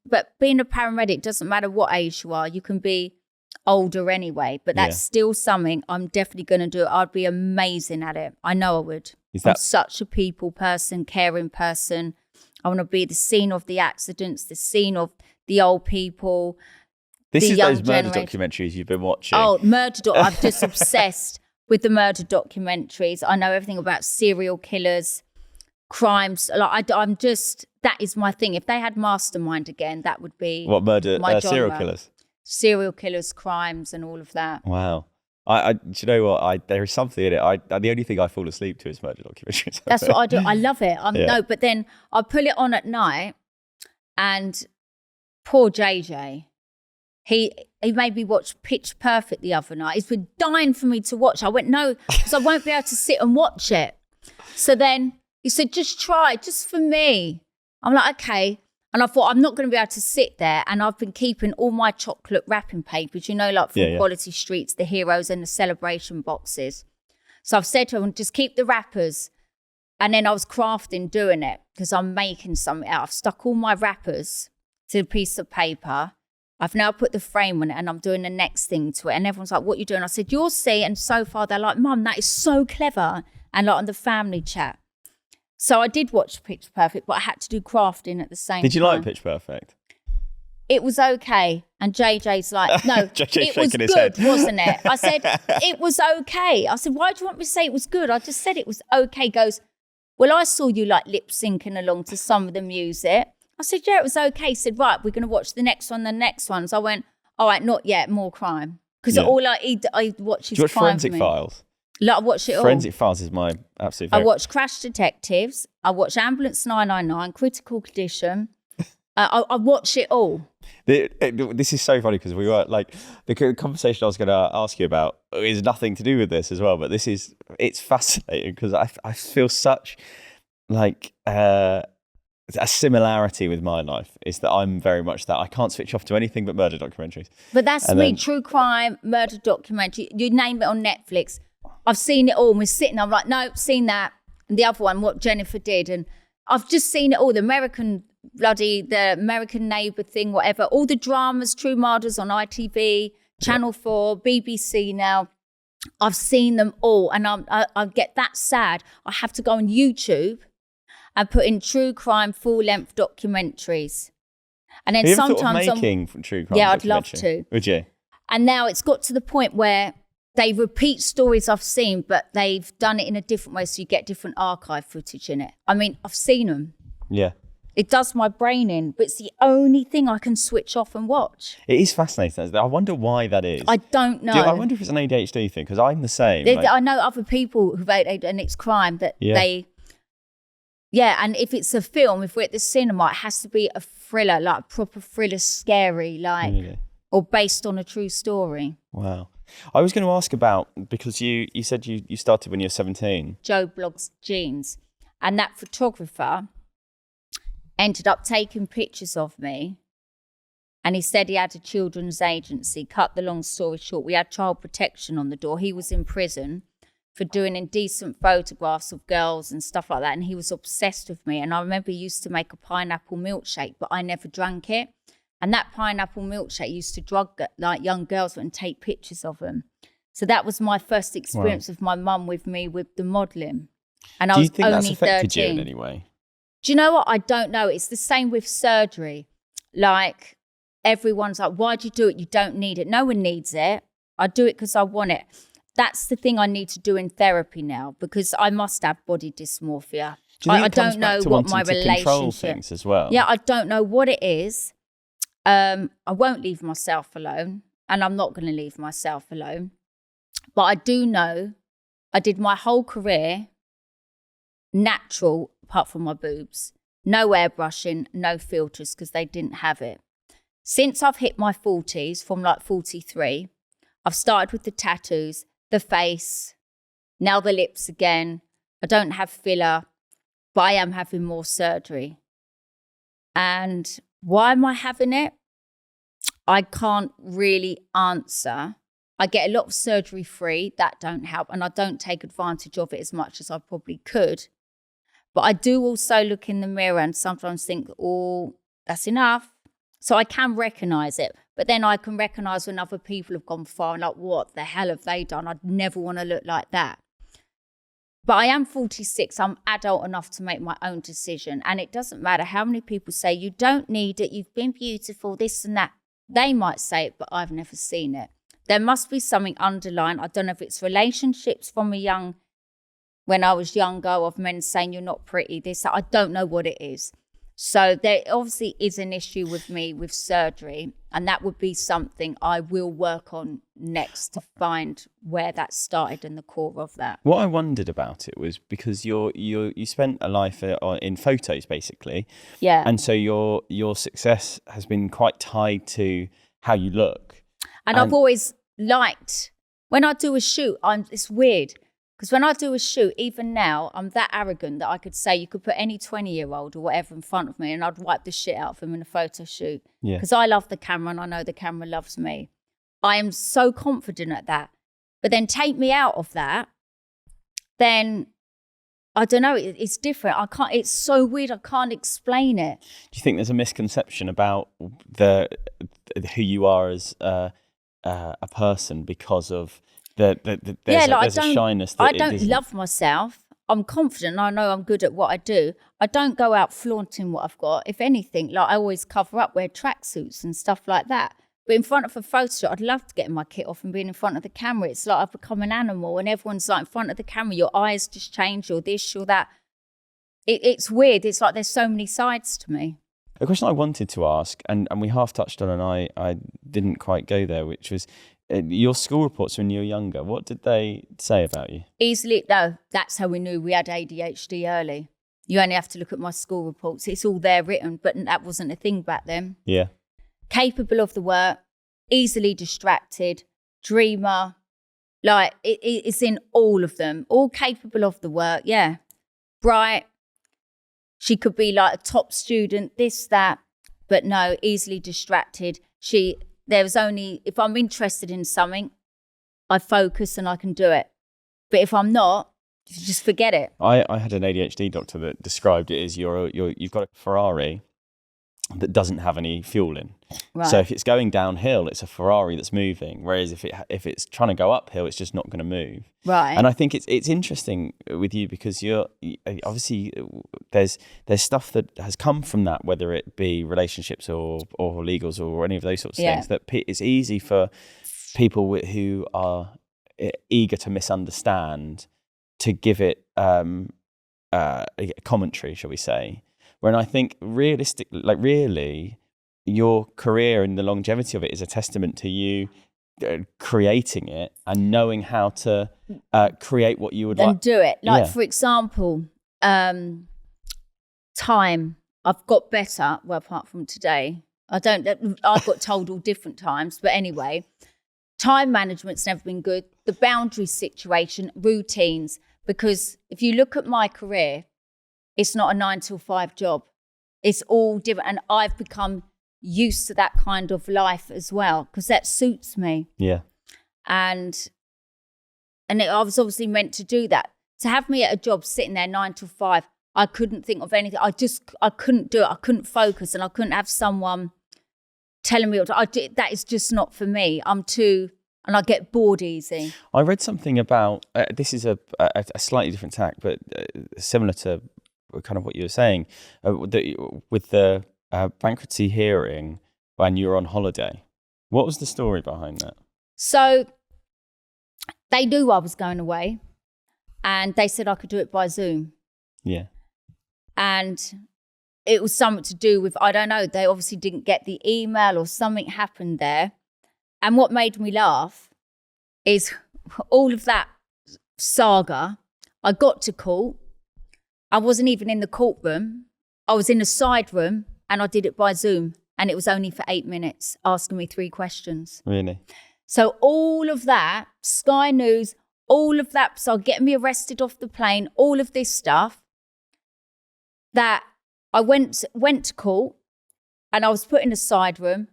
But being a paramedic doesn't matter what age you are. You can be older anyway, but that's still something I'm definitely going to do. I'd be amazing at it. I know I would. I'm such a people person, caring person. I want to be the scene of the accidents, the scene of the old people. This is those murder documentaries you've been watching. Oh, I'm just obsessed with the murder documentaries. I know everything about serial killers, crimes. Like that is my thing. If they had Mastermind again, that would be what murder? Serial killers. Serial killers, crimes, and all of that. Wow. Do you know what? There is something in it. The only thing I fall asleep to is murder documentaries. That's what I do. I love it. No, but then I put it on at night, and poor JJ. He made me watch Pitch Perfect the other night. He's been dying for me to watch. I went, no, because I won't be able to sit and watch it. So then he said, just try, just for me. I'm like, okay. And I thought, I'm not going to be able to sit there. And I've been keeping all my chocolate wrapping papers, like from Quality Streets, the Heroes and the Celebration boxes. So I've said to him, just keep the wrappers. And then I was crafting doing it, because I'm making something out. I've stuck all my wrappers to a piece of paper. I've now put the frame on it, and I'm doing the next thing to it. And everyone's like, what are you doing? I said, you'll see. And so far, they're like, Mum, that is so clever. And like on the family chat. So I did watch Pitch Perfect, but I had to do crafting at the same time. Did you like Pitch Perfect? It was okay. And JJ's like, no, it was good, wasn't it? I said, it was okay. I said, why do you want me to say it was good? I just said it was okay. He goes, well, I saw you like lip syncing along to some of the music. I said, yeah, it was okay. He said, right, we're going to watch the next one, the next one. So I went, all right, not yet, more crime. Because all I watch is Do you watch crime. Forensic Files? Like, I watch it all. Forensic Files is my absolute favourite. I watch Crash Detectives. I watch Ambulance 999, Critical Condition. I watch it all. This is so funny because we were like, the conversation I was going to ask you about is nothing to do with this as well, but it's fascinating because I feel such like a similarity with my life is that I'm very much that I can't switch off to anything but murder documentaries. But that's me, true crime, murder documentary, you name it on Netflix. I've seen it all and we're sitting, I'm like, nope, seen that. And the other one, what Jennifer did. And I've just seen it all, the American Neighbour thing, whatever. All the dramas, True Murders on ITV, Channel 4, BBC now. I've seen them all. And I get that sad. I have to go on YouTube and put in true crime full-length documentaries. And then sometimes making true crime. Yeah, I'd love to. Would you? And now it's got to the point where they repeat stories I've seen, but they've done it in a different way, so you get different archive footage in it. I mean, I've seen them. Yeah. It does my brain in, but it's the only thing I can switch off and watch. It is fascinating. I wonder why that is. I don't know. I wonder if it's an ADHD thing, because I'm the same. I know other people who've ADHD, and it's crime that they... Yeah, and if it's a film, if we're at the cinema, it has to be a thriller, like a proper thriller, scary, like, or based on a true story. Wow. I was going to ask about, because you said you started when you were 17. Joe Blogs Jeans. And that photographer ended up taking pictures of me. And he said he had a children's agency. Cut the long story short, we had child protection on the door. He was in prison for doing indecent photographs of girls and stuff like that. And he was obsessed with me. And I remember he used to make a pineapple milkshake, but I never drank it. And that pineapple milkshake used to drug like young girls and take pictures of them. So that was my first experience of my mum with me with the modelling. And I was only 13. Do you think that's affected you in any way? Do you know what? I don't know. It's the same with surgery. Like, everyone's like, why do you do it? You don't need it. No one needs it. I do it because I want it. That's the thing I need to do in therapy now, because I must have body dysmorphia. I don't know what my relationship things as well. Yeah, I don't know what it is. I won't leave myself alone, and I'm not going to leave myself alone. But I do know I did my whole career natural, apart from my boobs. No airbrushing, no filters, because they didn't have it. Since I've hit my 40s, from like 43, I've started with the tattoos, the face, now the lips again. I don't have filler, but I am having more surgery. And why am I having it? I can't really answer. I get a lot of surgery free. That don't help. And I don't take advantage of it as much as I probably could. But I do also look in the mirror and sometimes think, oh, that's enough. So I can recognise it. But then I can recognise when other people have gone far and like, what the hell have they done? I'd never want to look like that. But I am 46. I'm adult enough to make my own decision. And it doesn't matter how many people say, you don't need it, you've been beautiful, this and that. They might say it, but I've never seen it. There must be something underlying. I don't know if it's relationships from when I was younger, of men saying you're not pretty, this, that. I don't know what it is. So there obviously is an issue with me with surgery, and that would be something I will work on next to find where that started and the core of that. What I wondered about it was because you spent a life in photos basically, and so your success has been quite tied to how you look. And I've always liked, when I do a shoot, it's weird. Because when I do a shoot, even now, I'm that arrogant that I could say you could put any 20-year-old or whatever in front of me and I'd wipe the shit out of him in a photo shoot. Because I love the camera and I know the camera loves me. I am so confident at that. But then take me out of that, then I don't know, it's different. It's so weird, I can't explain it. Do you think there's a misconception about who you are as a person because of there's a shyness that I don't love myself. I'm confident. I know I'm good at what I do. I don't go out flaunting what I've got. If anything, like I always cover up, wear tracksuits and stuff like that. But in front of a photo shoot, I'd love to get my kit off and being in front of the camera. It's like I've become an animal and everyone's like in front of the camera. Your eyes just change, or this, or that. It's weird. It's like there's so many sides to me. A question I wanted to ask, and we half touched on, and I didn't quite go there, which was your school reports when you were younger. What did they say about you? No, that's how we knew we had ADHD early. You only have to look at my school reports. It's all there written, but that wasn't a thing back then. Yeah. Capable of the work, easily distracted, dreamer. Like, it's in all of them. All capable of the work, yeah. Bright. She could be like a top student, this, that. But no, easily distracted. There was only, if I'm interested in something, I focus and I can do it. But if I'm not, just forget it. I had an ADHD doctor that described it as you've got a Ferrari that doesn't have any fuel in. Right. So if it's going downhill, it's a Ferrari that's moving. Whereas if it's trying to go uphill, it's just not going to move. Right. And I think it's interesting with you because you're obviously there's stuff that has come from that, whether it be relationships or legals or any of those sorts of things. That it's easy for people who are eager to misunderstand to give it commentary, shall we say? When I think really, your career and the longevity of it is a testament to you creating it and knowing how to create what you would like. And do it. For example, time. I've got better, well, apart from today. I've got told all different times, but anyway, time management's never been good. The boundary situation, routines, because if you look at my career, it's not a 9 till 5 job. It's all different. And I've become used to that kind of life as well, because that suits me. Yeah. And I was obviously meant to do that. To have me at a job sitting there 9 till 5, I couldn't think of anything. I couldn't do it. I couldn't focus, and I couldn't have someone telling me what to do. That is just not for me. And I get bored easy. I read something about, this is a slightly different tack, but similar to kind of what you were saying, with the bankruptcy hearing when you were on holiday. What was the story behind that? So they knew I was going away, and they said I could do it by Zoom. Yeah. And it was something to do with, I don't know, they obviously didn't get the email or something happened there. And what made me laugh is all of that saga. I got to court. I wasn't even in the courtroom. I was in a side room, and I did it by Zoom. And it was only for 8 minutes, asking me 3 questions. Really? So all of that, Sky News, all of that, so getting me arrested off the plane, all of this stuff, that I went to court, and I was put in a side room.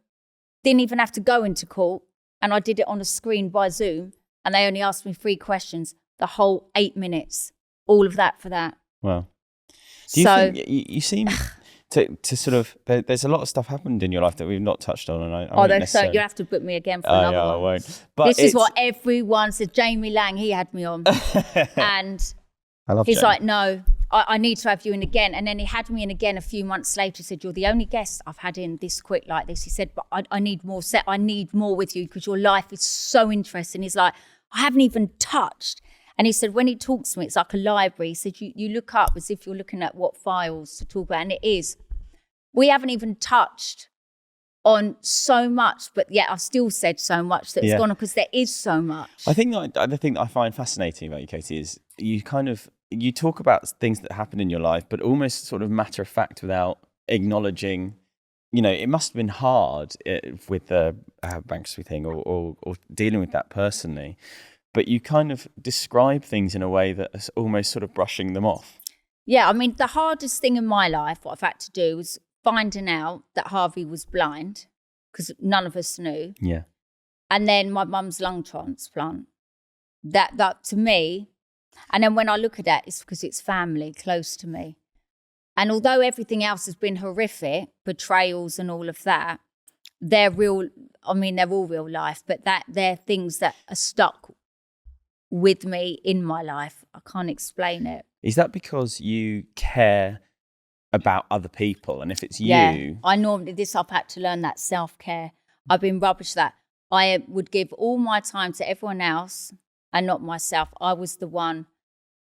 Didn't even have to go into court, and I did it on a screen by Zoom, and they only asked me 3 questions, the whole 8 minutes, all of that for that. Wow. Do you think you seem to sort of, there's a lot of stuff happened in your life that we've not touched on, and you have to book me again for another one. I won't. But this is what everyone said. Jamie Lang, he had me on, and he's like, no. I need to have you in again. And then he had me in again a few months later. He said, you're the only guest I've had in this quick like this. He said, but I need more I need more with you because your life is so interesting. He's like, I haven't even touched. And he said, when he talks to me, it's like a library. He said, you look up as if you're looking at what files to talk about. And it is. We haven't even touched on so much, but yet I've still said so much that's gone on because there is so much. I think the thing that I find fascinating about you, Katie, is you talk about things that happen in your life, but almost sort of matter of fact without acknowledging, it must have been hard with the bankruptcy thing or dealing with that personally, but you kind of describe things in a way that is almost sort of brushing them off. Yeah, I mean, the hardest thing in my life, what I've had to do was finding out that Harvey was blind, because none of us knew. Yeah. And then my mum's lung transplant. That to me, and then when I look at that, it's because it's family close to me. And although everything else has been horrific, betrayals and all of that, they're all real life, but they're things that are stuck with me in my life. I can't explain it. Is that because you care about other people? And if it's I've had to learn that self-care. I've been rubbish that. I would give all my time to everyone else and not myself. I was the one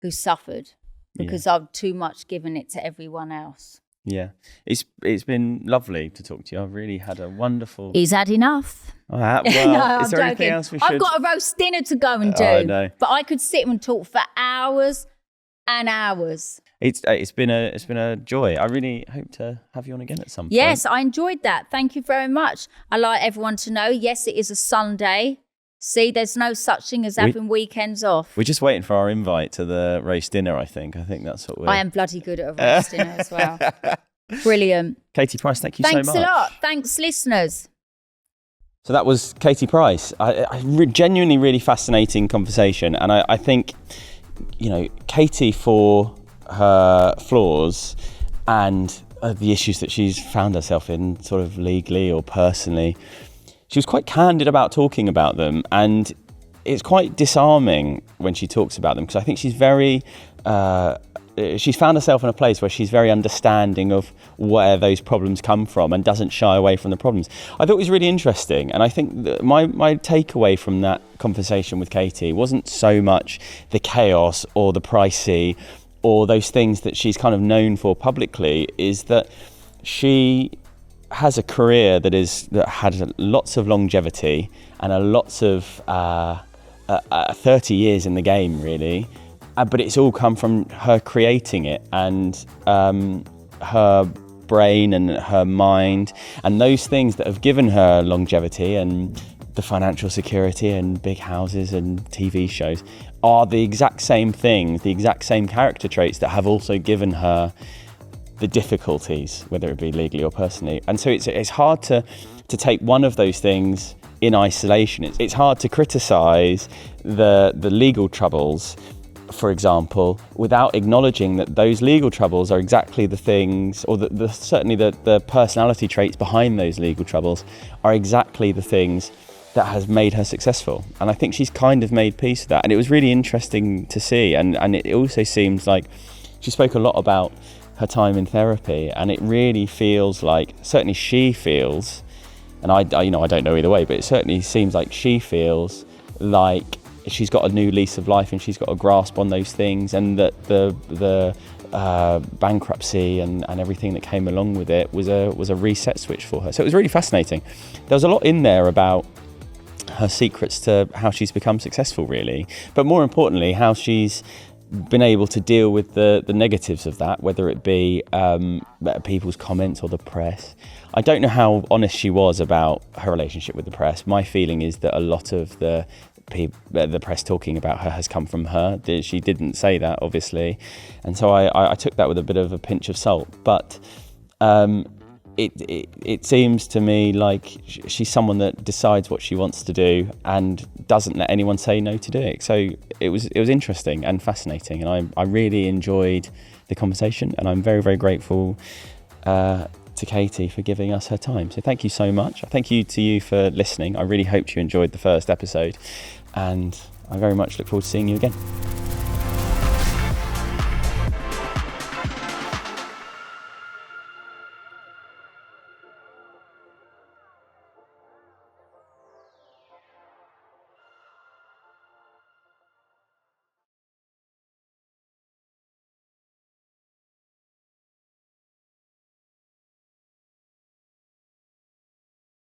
who suffered because I've too much given it to everyone else. Yeah, it's been lovely to talk to you. I've really had a wonderful. He's had enough. Well, No, is I'm there anything joking. else we should? I've got a roast dinner to go and do. I know. But I could sit and talk for hours and hours. It's been a joy. I really hope to have you on again at some point. Yes, I enjoyed that. Thank you very much. I'd like everyone to know, yes, it is a Sunday. See, there's no such thing as having weekends off. We're just waiting for our invite to the roast dinner, I think. I think that's what we're... I am bloody good at a roast dinner as well. Brilliant. Katie Price, thank you so much. Thanks a lot. Thanks, listeners. So that was Katie Price. Genuinely really fascinating conversation. And I think, Katie, for her flaws and the issues that she's found herself in sort of legally or personally, she was quite candid about talking about them, and it's quite disarming when she talks about them, because I think she's she's found herself in a place where she's very understanding of where those problems come from and doesn't shy away from the problems. I thought it was really interesting, and I think that my takeaway from that conversation with Katie wasn't so much the chaos or the pricey or those things that she's kind of known for publicly, is that she has a career that had lots of longevity and a lots of 30 years in the game, really, but it's all come from her creating it, and her brain and her mind and those things that have given her longevity and the financial security and big houses and TV shows are the exact same things, the exact same character traits that have also given her the difficulties, whether it be legally or personally. And so it's hard to take one of those things in isolation. It's hard to criticize the legal troubles, for example, without acknowledging that those legal troubles are exactly the things, or certainly the personality traits behind those legal troubles are exactly the things that has made her successful. And I think she's kind of made peace with that. And it was really interesting to see. And it also seems like she spoke a lot about her time in therapy, and it really feels like, certainly she feels, and I don't know either way, but it certainly seems like she feels like she's got a new lease of life and she's got a grasp on those things, and that the bankruptcy and everything that came along with it was a reset switch for her. So it was really fascinating. There was a lot in there about her secrets to how she's become successful, really, but more importantly, how she's been able to deal with the negatives of that, whether it be people's comments or the press. I don't know how honest she was about her relationship with the press. My feeling is that a lot of the press talking about her has come from her. She didn't say that, obviously, and so I took that with a bit of a pinch of salt. But it seems to me like she's someone that decides what she wants to do and doesn't let anyone say no to do it. So it was interesting and fascinating, and I really enjoyed the conversation, and I'm very, very grateful to Katie for giving us her time. So thank you so much. Thank you to you for listening. I really hope you enjoyed the first episode, and I very much look forward to seeing you again.